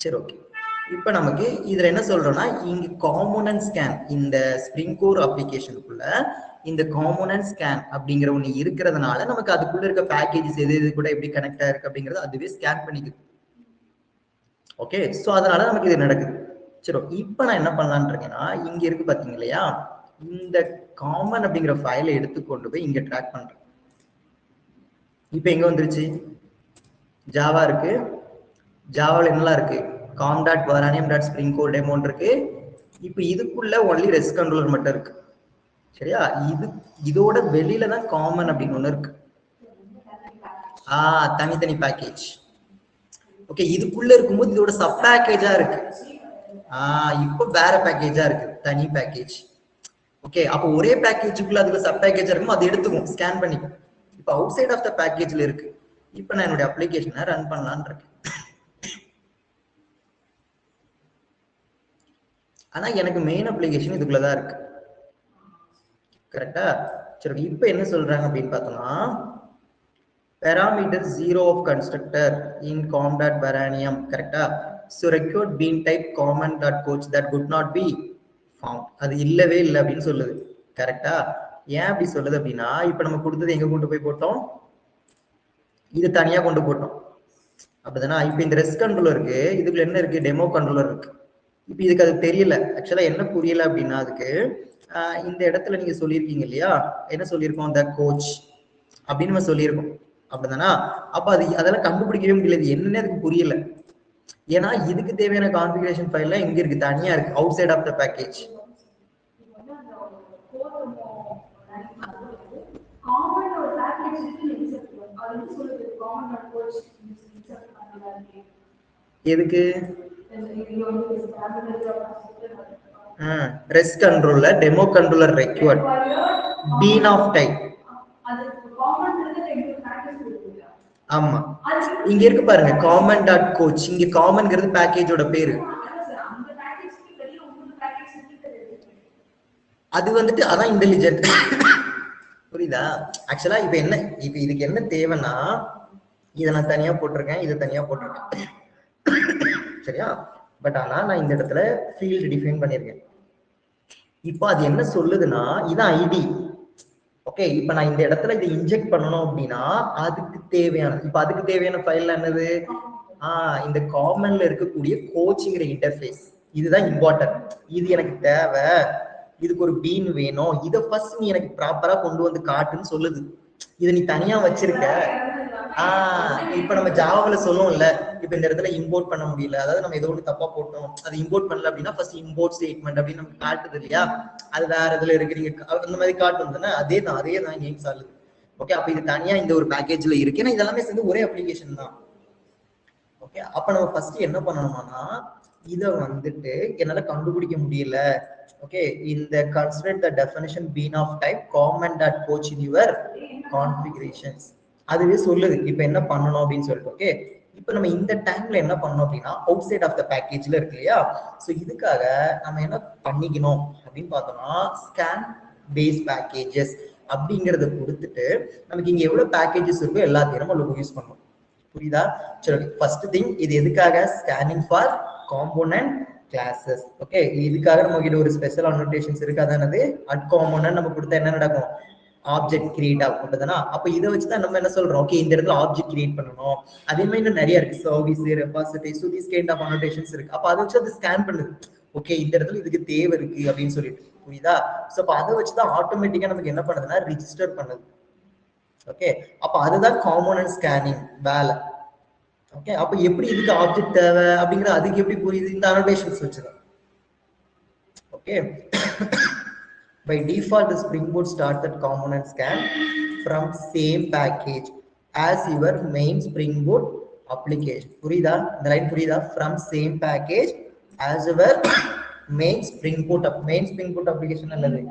Speaker 1: சரி, ஓகே. இப்ப நமக்கு இதுல என்ன சொல்றோம்னா, இங்க காம்போனன்ட் ஸ்கேன், இந்த ஸ்ப்ரிங் கோர் அப்ளிகேஷனுக்குள்ள இந்த காம்போனன்ட் ஸ்கேன் அப்படிங்கிற ஒண்ணு இருக்கிறதுனால நமக்கு அதுக்குள்ள இருக்க பேக்கேஜஸ் எது கூட எப்படி கனெக்ட் ஆயிருக்கு அப்படிங்கறது அதுவே ஸ்கேன் பண்ணிக்குது. ஓகே, சோ அதனால நமக்கு இது நடக்குது. சரி, இப்ப நான் என்ன பண்ணலான்னு இருக்கேன்னா, இங்க இருக்கு பாத்தீங்க இல்லையா, இந்த காமன் அப்படிங்கிற ஃபைலை எடுத்து கொண்டு போய் இங்க ட்ராக் பண்றேன். இப்ப எங்க வந்துருச்சு, ஜாவா இருக்கு. ஜாவால என்னலாம் இருக்கு, com.varanium.spring core demo இருக்கு. இப்ப இதுக்குள்ள ஒன்லி ரெஸ்ட் கண்ட்ரோலர் மட்டும் இருக்கு. சரியா? இதோட வெளியில தான் காமன் அப்படின்னு ஒண்ணு இருக்கு. தனித்தனி பேக்கேஜ். ஓகே, இதுக்குள்ள இருக்கும்போது இதோட சப் பேக்கேஜா இருக்கு. இப்போ வேற பேக்கேஜா இருக்கு, தனி பேக்கேஜ். ஓகே, அப்போ ஒரே பேக்கேஜுக்குள்ள அதுல சப் பேக்கேஜா இருக்கும், அது எடுத்துக்கும், ஸ்கேன் பண்ணிக்கும். இப்போ அவுட் சைட் ஆஃப் த பேக்கேஜ்ல இருக்கு. இப்போ நான் என்னுடைய அப்ளிகேஷனை ரன் பண்ணலான்னு இருக்கேன். ஆனா எனக்கு மெயின் அப்ளிகேஷன் இதுக்குள்ளதான் இருக்கு. கரெக்டா? சரி, இப்ப என்ன சொல்றாங்க அப்படின்னு பார்த்தோம்னா, parameter 0 of constructor in com.varanium. கரெக்டா? So required been type common dot coach that could not be found, அது இல்லவே இல்லை அப்படின்னு சொல்லுது. கரெக்டா? ஏன் அப்படி சொல்லுது அப்படின்னா, இப்ப நம்ம கொடுத்தது எங்க கொண்டு போய் போட்டோம், இது தனியா கொண்டு போட்டோம் அப்படிதானா? இப்ப இந்த ரெஸ்ட் கண்ட்ரோலருக்கு இதுக்குள்ள என்ன இருக்கு, டெமோ கண்ட்ரோலர் இருக்கு. இப்ப இதுக்கு அது தெரியல. ஆக்சுவலா என்ன புரியல அப்படின்னா, அதுக்கு இந்த இடத்துல நீங்க சொல்லியிருக்கீங்க இல்லையா, என்ன சொல்லியிருக்கோம், த கோச் அப்படின்னு நம்ம சொல்லியிருக்கோம் அப்படிதானா? அப்ப அது அதெல்லாம் கண்டுபிடிக்கவே முடியல, என்னன்னு அதுக்கு புரியல. ஏன்னா இதுக்கு தேவையான கான்ஃபிகரேஷன் ஃபைல்ல இங்க இருக்கு, தனியா இருக்கு, outside of the package. எதுக்கு? ரெஸ்ட் கண்ட்ரோல்ல demo controller required bean of type. ஆமா, இங்க இருக்கு பாருங்க, காமன் டாட் கோச். இங்க காமன்ங்கிறது பேக்கேஜோட பேரு. அது வந்துட்டு அதான் இன்டெலிஜென்ட். புரியுதா? ஆக்சுவலா இப்ப என்ன, இப்ப இதுக்கு என்ன தேவைன்னா, இதை நான் தனியா போட்டிருக்கேன், இதை தனியா போட்டிருக்கேன், சரியா? பட் ஆனா நான் இந்த இடத்துல ஃபீல்டு டிஃபைன் பண்ணிருக்கேன். இப்போ அது என்ன சொல்லுதுன்னா, இதான் ஐடி. ஓகே, இப்ப நான் இந்த இடத்துல இதை இன்ஜெக்ட் பண்ணணும் அப்படின்னா அதுக்கு தேவையான, இப்ப அதுக்கு தேவையான ஃபைல் என்னது, இந்த காமன்ல இருக்கக்கூடிய கோச்சிங்கிற இன்டர்ஃபேஸ். இதுதான் இம்பார்ட்டன்ட். இது எனக்கு தேவை, இதுக்கு ஒரு பீன் வேணும், இதை ஃபர்ஸ்ட் நீ எனக்கு ப்ராப்பரா கொண்டு வந்து காட்டுன்னு சொல்லுது. இதை நீ தனியா வச்சிருக்க. இப்ப நம்ம ஜாவால சொல்லுவோம்ல, இப்ப இந்த இடத்துல இம்போர்ட் பண்ண முடியல, அதாவது நம்ம ஏதோ ஒன்று தப்பா போட்டோம், அது இம்போர்ட் பண்ணல அப்படின்னா ஃபர்ஸ்ட் இம்போர்ட் ஸ்டேட்மெண்ட் அப்படின்னு நமக்கு காட்டுது இல்லையா, அது வேற இதுல இருக்கு, நீங்க அந்த மாதிரி காட்டும் தானே, அதே தான் கேம் சாலுது. ஓகே, அப்ப இது தனியா இந்த ஒரு பேக்கேஜ்ல இருக்கு, ஏன்னா இதெல்லாமே சேர்ந்து ஒரே அப்ளிகேஷன் தான். ஓகே, அப்ப நம்ம ஃபர்ஸ்ட் என்ன பண்ணணும்னா, இதை வந்துட்டு என்னால கண்டுபிடிக்க முடியல. ஓகே, இந்த consider the definition bean of type common dot coach in your configurations. அதுவே சொல்லுது இப்ப என்ன பண்ணணும் அப்படின்னு சொல்லிட்டு. ஓகே, இப்ப நம்ம இந்த டைம்ல என்ன பண்ணணும் அப்படின்னா, அவுட் சைட் ஆஃப் த பேக்கேஜ்ல இருக்கு இல்லையா, சோ இதுக்காக நம்ம என்ன பண்ணிக்கணும் அப்படின்னு பார்த்தோம்னா, ஸ்கேன் பேஸ் பேக்கேஜஸ் அப்படிங்கறத கொடுத்துட்டு நமக்கு இங்க எவ்வளவு பேக்கேஜஸ் இருக்கோ எல்லாத்தையும் நம்ம யூஸ் பண்ணணும். புரியுதா? சரி, ஃபர்ஸ்ட் திங், இது எதுக்காக, scanning for component classes. Okay, இதுக்காக நம்ம கிட்ட ஒரு ஸ்பெஷல் அனோட்டேஷன்ஸ் இருக்கு, அதானது அட் காம்போனன்ட் நம்ம கொடுத்தா என்ன நடக்கும், ஆப்ஜெக்ட் கிரியேட் ஆகும். அப்ப இதை வச்சுதான் நம்ம என்ன சொல்றோம், ஓகே இந்த இடத்துல ஆப்ஜெக்ட் கிரியேட் பண்ணணும். அதே மாதிரி இன்னும் நிறைய இருக்கு, service, repository, so this kind of annotations இருக்கு. அப்ப அதை வச்சு அது ஸ்கேன் பண்ணுது, ஓகே இந்த இடத்துல இதுக்கு தேவை இருக்கு அப்படின்னு சொல்லிட்டு. புரியுதா? சோ அப்ப அதை வச்சுதான் ஆட்டோமேட்டிக்கா நமக்கு என்ன பண்ணுதுன்னா ரிஜிஸ்டர் பண்ணுது. ஓகே, அப்ப அதுதான் காம்போனன்ட் ஸ்கேனிங் வேலை. ஓகே, அப்ப எப்படி இதுக்கு ஆப்ஜெக்ட் தேவை அப்படிங்கிற அதுக்கு எப்படி புரியுது, இந்த அனோட்டேஷன்ஸ் வச்சுதான். Okay, by default the Spring Boot starts that component scan from same package as your main Spring Boot application. புரியுதா? இந்த லைன் புரியுதா? from same package as your main Spring Boot application அல்லது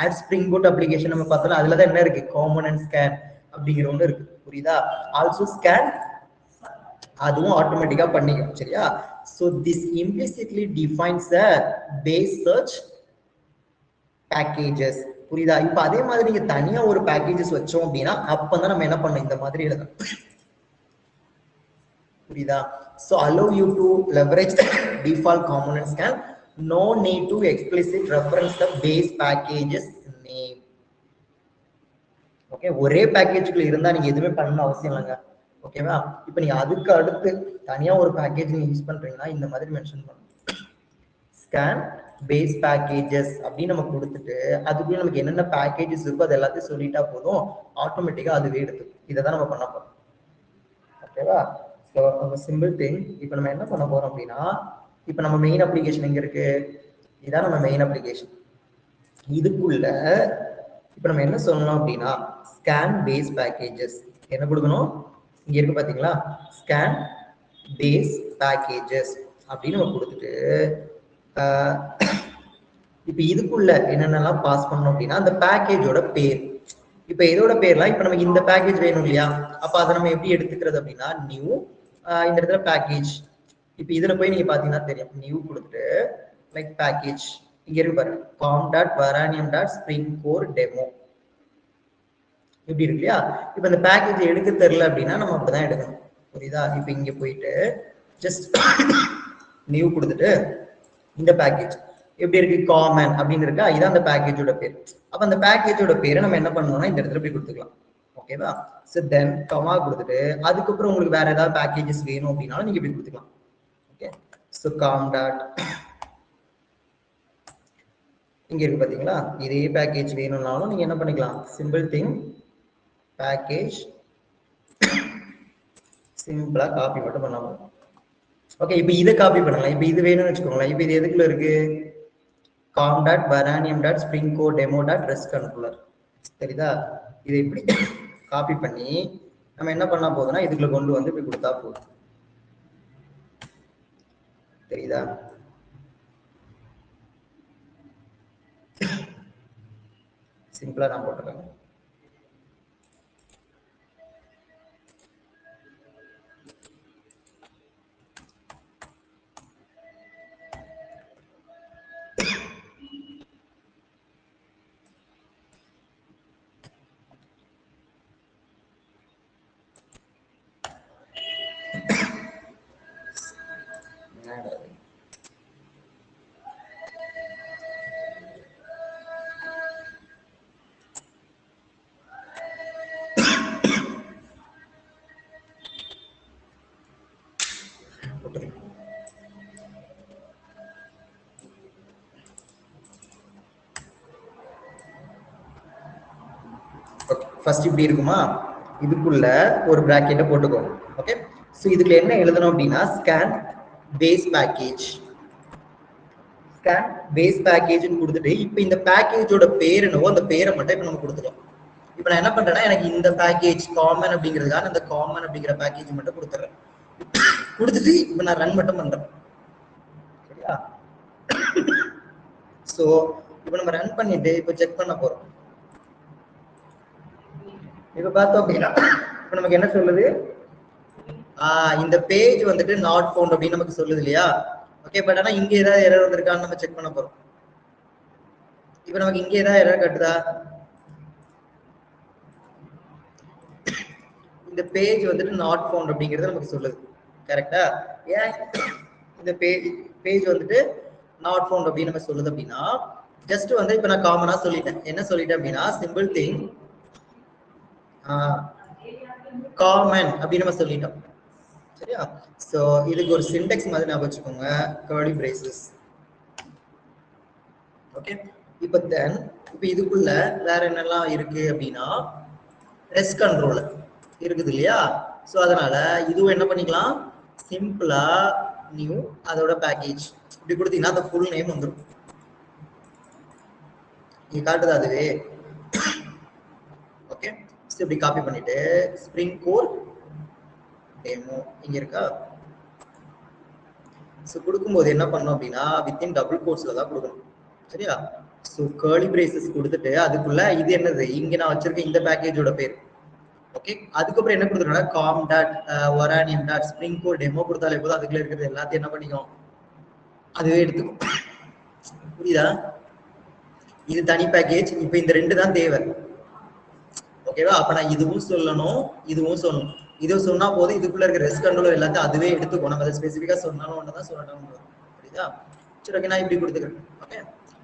Speaker 1: at Spring Boot application நம்ம பார்த்தோம்னா அதுல தான் என்ன இருக்கு, component scan அப்படிங்கிற ஒன்று இருக்கு. புரியுதா? also scan அதுவும் ஆட்டோமேட்டிக்கா பண்ணிக்கும். சரியா? so this implicitly defines the base search packages. புரியுதா? இப்ப அதே மாதிரி நீங்க தனியா ஒரு பேக்கேஜஸ் வச்சோம் அப்படின்னா அப்பதான் நம்ம என்ன பண்ணணும், இந்த மாதிரி எழுதணும். புரியுதா? so allow you to leverage the default component scan, no need to explicit reference the base packages name. Okay, ஒரே பேக்கேஜுக்குள்ள இருந்தா நீங்க எதுவுமே பண்ணணும் அவசியம் இல்லைங்க. ஓகேவா? இப்ப நீங்க அதுக்கு அடுத்து தனியா ஒரு பேக்கேஜ் நீங்க யூஸ் பண்றீங்கன்னா இந்த மாதிரி மென்ஷன் பண்ணணும், ஸ்கேன் பேஸ் பேக்கேஜஸ் அப்படின்னு நம்ம கொடுத்துட்டு அதுக்குள்ள நமக்கு என்னென்ன பேக்கேஜஸ் இருக்கோ அது எல்லாத்தையும் சொல்லிட்டா போதும், ஆட்டோமேட்டிக்கா அதுவே எடுத்து. இதை தான் நம்ம பண்ண போறோம். ஓகேவா? So simple thing. இப்போ நம்ம என்ன பண்ண போறோம் அப்படின்னா, இப்போ நம்ம மெயின் அப்ளிகேஷன் எங்க இருக்கு, இதான் நம்ம மெயின் அப்ளிகேஷன். இதுக்குள்ள இப்போ நம்ம என்ன சொல்லணும் அப்படின்னா, ஸ்கேன் பேஸ் பேக்கேஜஸ் என்ன கொடுக்கணும், இங்க இருக்கு பாத்தீங்களா, ஸ்கேன் பேஸ் பேக்கேஜஸ் அப்படின்னு நம்ம கொடுத்துட்டு இப்ப இதுக்குள்ள என்னென்னலாம் பாஸ் பண்ணணும் அப்படின்னா, அந்த பேக்கேஜோட பேர். இப்ப இதோட பேர்லாம் இப்ப நமக்கு இந்த பேக்கேஜ் வேணும் இல்லையா, அப்ப அதை நம்ம எப்படி எடுத்துக்கிறது அப்படின்னா, நியூ இந்த இடத்துல பேக்கேஜ். இப்ப இதுல போய் நீங்க பாத்தீங்கன்னா தெரியும், நியூ கொடுத்துட்டு லைக் பேக்கேஜ் இங்க இருக்கு பாருங்க, com.varanium.spring core demo இப்படி இருக்கு இல்லையா. இப்ப இந்த பேக்கேஜ் எடுக்க தெரியல அப்படின்னா நம்ம அப்படிதான் எடுக்கணும். புரியுதா? இப்ப இங்க போயிட்டு ஜஸ்ட் நியூ கொடுத்துட்டு இந்த பேக்கேஜ் எப்படி இருக்கு காமன் அப்படின்னு இருக்கா, இதான் அந்த பேக்கேஜோட பேர். அப்ப அந்த பேக்கேஜோட பேரை நம்ம என்ன பண்ணணும்னா இந்த இடத்துல போய் கொடுத்துக்கலாம். ஓகேவா? ஸோ தென் கமா கொடுத்துட்டு அதுக்கப்புறம் உங்களுக்கு வேற ஏதாவது பேக்கேஜஸ் வேணும் அப்படின்னாலும் நீங்க இப்படி கொடுத்துக்கலாம். ஓகே, ஸோ காம் டாட் இங்க இருக்கு பாத்தீங்களா, இதே பேக்கேஜ் வேணும்னாலும் நீங்க என்ன பண்ணிக்கலாம், சிம்பிள் திங் பேக்கேஜ் சிம்பிளா காப்பி மட்டும் பண்ணலாம். ஓகே, இப்போ இதை காப்பி பண்ணலாம். இப்போ இது வேணும்னு வச்சுக்கோங்களேன். இப்போ இது எதுக்குள்ள இருக்கு, com dot varanium dot spring core demo dot rest controller. சரிதா? இதை இப்படி காப்பி பண்ணி நம்ம என்ன பண்ணா போதும்னா இதுக்குள்ள கொண்டு வந்து இப்படி கொடுத்தா போதும். தெரியுதா? சிம்பிளா நான் போட்டுருக்கேன். ஃபர்ஸ்ட் இப்படி இருக்குமா, இதுக்குள்ள ஒரு பிராக்கெட்டை போட்டுக்கோங்க. ஓகே, ஸோ இதுக்குள்ள என்ன எழுதணும் அப்படின்னா scan base package, scan base பேக்கேஜ்னு கொடுத்துட்டு இப்போ இந்த பேக்கேஜோட பேர் என்னவோ அந்த பேரை மட்டும் இப்போ நம்ம கொடுத்துக்கலாம். இப்போ நான் என்ன பண்றேன்னா எனக்கு இந்த பேக்கேஜ் காமன் அப்படிங்கிறதுக்கான அந்த காமன் அப்படிங்கிற பேக்கேஜ் மட்டும் கொடுத்துறேன். கொடுத்துட்டு இப்போ நான் ரன் மட்டும் பண்றேன். சரியா? ஸோ இப்போ நம்ம ரன் பண்ணிட்டு இப்போ செக் பண்ண போறோம். இப்ப பார்த்தோம் அப்படின்னா இப்ப நமக்கு என்ன சொல்லுது, இந்த பேஜ் வந்துட்டு நாட் ஃபவுண்ட் அப்படின்னு நமக்கு சொல்லுது இல்லையா? ஓகே, பட் ஆனா இங்க ஏதாவது எரர் வந்திருக்கான்னு நம்ம செக் பண்ண போறோம். இப்ப நமக்கு இங்க ஏதாவது எரர் கட்டுதா? இந்த பேஜ் வந்துட்டு நாட் ஃபவுண்ட் அப்படிங்கறது நமக்கு சொல்லுது. கரெக்டா? ஏன் இந்த பேஜ் வந்துட்டு நாட் ஃபவுண்ட் அப்படின்னு நம்ம சொல்லுது அப்படின்னா ஜஸ்ட் வந்து இப்ப நான் காமனா சொல்லிட்டேன். என்ன சொல்லிட்டேன் அப்படின்னா சிம்பிள் திங் காமன் அப்படின்னு நம்ம சொல்லிட்டோம். சரியா? சோ இதுக்கு ஒரு சின்டெக்ஸ் மாதிரி ஞாபகம் வச்சுக்கோங்க, கர்லி பிரேசஸ். ஓகே, இப்போ தென் இப்போ இதுக்குள்ள வேற என்னெல்லாம் இருக்கு அப்படின்னா ரெஸ்ட் கண்ட்ரோலர் இருக்குது இல்லையா? சோ அதனால இதுவும் என்ன பண்ணிக்கலாம், சிம்பிளா நியூ அதோட பேக்கேஜ் இப்படி கொடுத்தீங்கன்னா அந்த ஃபுல் நேம் வந்துடும். இங்க காட்டுதா அதுவே? ஓகே, இப்படி காப்பி பண்ணிட்டு ஸ்ப்ரிங் கோர் டெமோ இங்க இருக்கா? சோ கொடுக்கும்போது என்ன பண்ணணும் அப்படின்னா வித்தின் டபுள் கோட்ஸ்ல தான் கொடுக்கணும். சரியா? சோ கர்லி பிரேசஸ் கொடுத்துட்டு அதுக்குள்ள இது என்னது, இங்க நான் வச்சிருக்க இந்த பேக்கேஜோட பேர். ஓகே, அதுக்கப்புறம் என்ன கொடுத்துருக்கோம்னா com dot varanium dot spring core demo கொடுத்தாலே போதும். அதுக்குள்ள இருக்கிறது எல்லாத்தையும் என்ன பண்ணிக்கும், அதுவே எடுத்துக்கும். புரியுதா? இது தனி பேக்கேஜ். இப்போ இந்த ரெண்டு தான் தேவை. ஓகேவா? அப்ப நான் இதுவும் சொல்லணும் இதுவும் சொல்லணும். இதுவும் சொன்னா போதும், இதுக்குள்ள இருக்க ரெஸ்ட் கண்ட்ரோலர் எல்லாத்தையும் அதுவே எடுத்துக்கும். நம்ம அதை ஸ்பெசிஃபிக்கா சொன்னாலும் ஒண்ணுதான் சொல்லணும். புரியுதா? சரி, ஓகே, நான் இப்படி கொடுத்துக்கிறேன். ஓகே,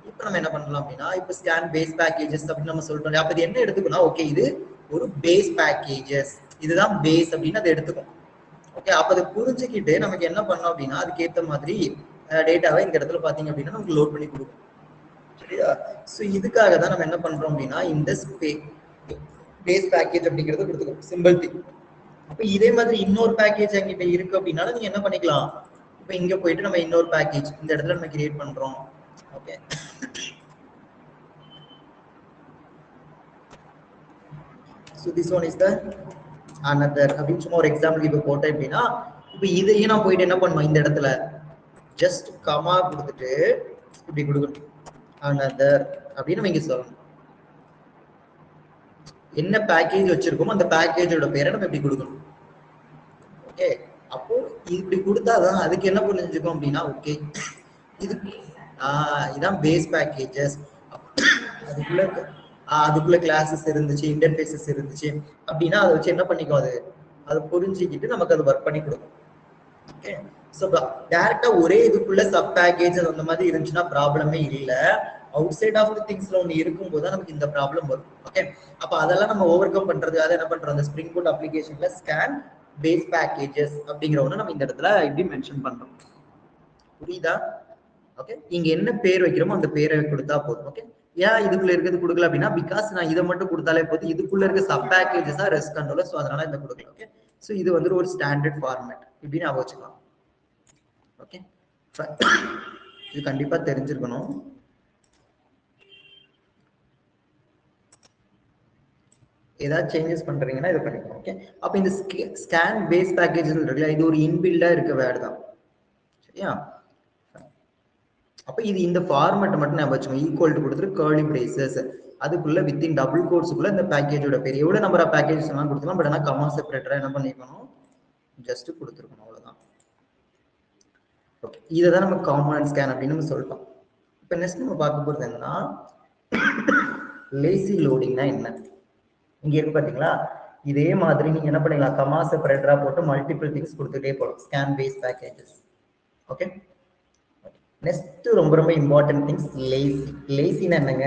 Speaker 1: இப்போ நம்ம என்ன பண்ணலாம் அப்படின்னா இப்போ ஸ்கேன் பேஸ் பேக்கேஜஸ் அப்படின்னு நம்ம சொல்றோம். அப்ப இது என்ன எடுத்துக்கணும், ஓகே இது ஒரு பேஸ் பேக்கேஜஸ், இதுதான் பேஸ் அப்படின்னு அதை எடுத்துக்கும். ஓகே, அப்ப அதை புரிஞ்சுக்கிட்டு நமக்கு என்ன பண்ணோம் அப்படின்னா அதுக்கேற்ற மாதிரி டேட்டாவை இந்த இடத்துல பாத்தீங்க அப்படின்னா நமக்கு லோட் பண்ணி கொடுக்கும். சரியா? ஸோ இதுக்காக தான் நம்ம என்ன பண்றோம் அப்படின்னா இந்த பேஸ் பேக்கேஜ் அப்படிங்கறத கொடுத்துக்கோம், சிம்பிள் திங். அப்ப இதே மாதிரி இன்னொரு பேக்கேஜ் என்கிட்ட இருக்கு அப்படின்னாலும் நீங்க என்ன பண்ணிக்கலாம், இப்ப இங்க போயிட்டு நம்ம இன்னொரு பேக்கேஜ் இந்த இடத்துல நம்ம கிரியேட் பண்றோம். Okay, so this one is the another அப்படின்னு சும்மா ஒரு எக்ஸாம்பிள் இப்ப போட்டேன் அப்படின்னா இப்ப இதையும் நான் போயிட்டு என்ன பண்ணுவோம், இந்த இடத்துல ஜஸ்ட் கமா கொடுத்துட்டு இப்படி கொடுக்கணும் another அப்படின்னு நம்ம இங்க சொல்லணும். என்ன பேக்கேஜ் வச்சிருக்கோமோ அந்த பேக்கேஜோட பேரை நம்ம இப்படி கொடுக்கணும். ஓகே, அப்போ இப்படி கொடுத்தாதான் அதுக்கு என்ன புரிஞ்சுக்கும் அப்படின்னா ஓகே இது இதான் பேஸ் பேக்கேஜஸ். அதுக்குள்ள கிளாஸஸ் இருந்துச்சு, இன்டர்ஃபேஸஸ் இருந்துச்சு அப்படின்னா அதை வச்சு என்ன பண்ணிக்கும், அது புரிஞ்சுக்கிட்டு நமக்கு அது ஒர்க் பண்ணி கொடுக்கும். ஓகே. ஸோ டேரக்டா ஒரே இதுக்குள்ள சப் பேக்கேஜ் அந்த மாதிரி இருந்துச்சுன்னா ப்ராப்ளமே இல்லை. அவுட் சைட் ஆஃப் தி திங்ஸ்ல ஒன்று இருக்கும்போது தான் நமக்கு இந்த ப்ராப்ளம் வரும். ஓகே. அப்போ அதெல்லாம் நம்ம ஓவர் கம் பண்றதுக்காக என்ன பண்றோம், அந்த ஸ்ப்ரிங் பூட் அப்ளிகேஷன்ல ஸ்கேன் பேஸ் பேக்கேஜஸ் அப்படிங்கிற ஒன்று நம்ம இந்த இடத்துல இப்படி மென்ஷன் பண்றோம். புரியுதா? ஓகே. இங்க என்ன பேர் வைக்கிறோமோ அந்த பேரை கொடுத்தா போதும். ஓகே. ஏன் இதுக்குள்ள இருக்கிறது கொடுக்கல அப்படின்னா, பிகாஸ் நான் இதை மட்டும் கொடுத்தாலே போதும், இதுக்குள்ள இருக்க சப் பேக்கேஜஸ் தான் ரெஸ்ட் கண்ட்ரோலர். ஸோ அதனால இந்த கொடுக்கல. ஓகே. ஸோ இது வந்து ஒரு ஸ்டாண்டர்ட் ஃபார்மேட் இப்படி நான் வச்சுக்கலாம். ஓகே. இது கண்டிப்பா தெரிஞ்சிருக்கணும். ஏதாவது சேஞ்சஸ் பண்றீங்கன்னா இதை பண்ணிக்கணும். ஓகே. அப்ப இந்த ஸ்கேன் பேஸ் பேக்கேஜ் இருக்குல்ல, இது ஒரு இன்பில்டா இருக்க வேர்டு தான். சரியா? அப்ப இது இந்த ஃபார்மேட் மட்டும் நான் வச்சுக்கோங்க. ஈக்குவல் டு கொடுத்துட்டு கர்லி பிரேசஸ், அதுக்குள்ள வித்தின் டபுள் கோட்ஸுக்குள்ள இந்த பேக்கேஜோட பேர் எவ்வளவு நம்பர் ஆஃப் பேக்கேஜஸ் எல்லாம் கொடுத்துக்கலாம். பட் ஆனால் கமா செப்பரேட்டரா என்ன பண்ணிக்கணும், ஜஸ்ட் கொடுத்துருக்கணும், அவ்வளவுதான். ஓகே. இதை தான் நம்ம காம்பனன்ட் ஸ்கேன் அப்படின்னு நம்ம சொல்லிட்டோம். இப்போ நெக்ஸ்ட் நம்ம பார்க்க போறது என்னன்னா, லேசி லோடிங்னா என்ன. இங்க இருக்கு பாத்தீங்களா, இதே மாதிரி நீங்க என்ன பண்ணிக்கலாம், கமா செப்பரேட்டரா போட்டு மல்டிபிள் திங்ஸ் கொடுத்துட்டே போகலாம். Scan base packages. Okay. Next ரொம்ப ரொம்ப இம்பார்ட்டன்ட் திங்ஸ் லேசி. லேசினா என்னங்க,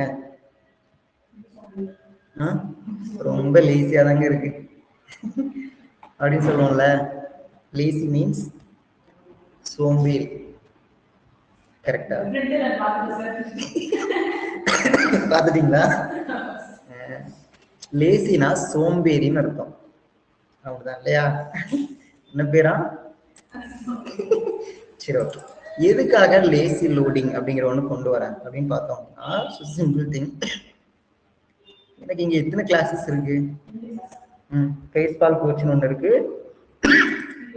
Speaker 1: ரொம்ப லேசியா தாங்க இருக்கு அப்படின்னு சொல்லுவோம்ல. லேசி மீன்ஸ் சோம்பேறி. கரெக்டா? பாத்துட்டீங்களா? லேசினா சோம்பேறின்னு அர்த்தம். அப்படிதான் இல்லையா? என்ன பேரா? சரி, ஓகே. எதுக்காக லேசி லோடிங் அப்படிங்கிற ஒண்ணு கொண்டு வரேன் அப்படின்னு பார்த்தோம்னா, சிம்பிள் திங். எனக்கு இங்க எத்தனை கிளாஸஸ் இருக்கு? பேஸ்பால் கோச்சின்னு ஒண்ணு இருக்கு,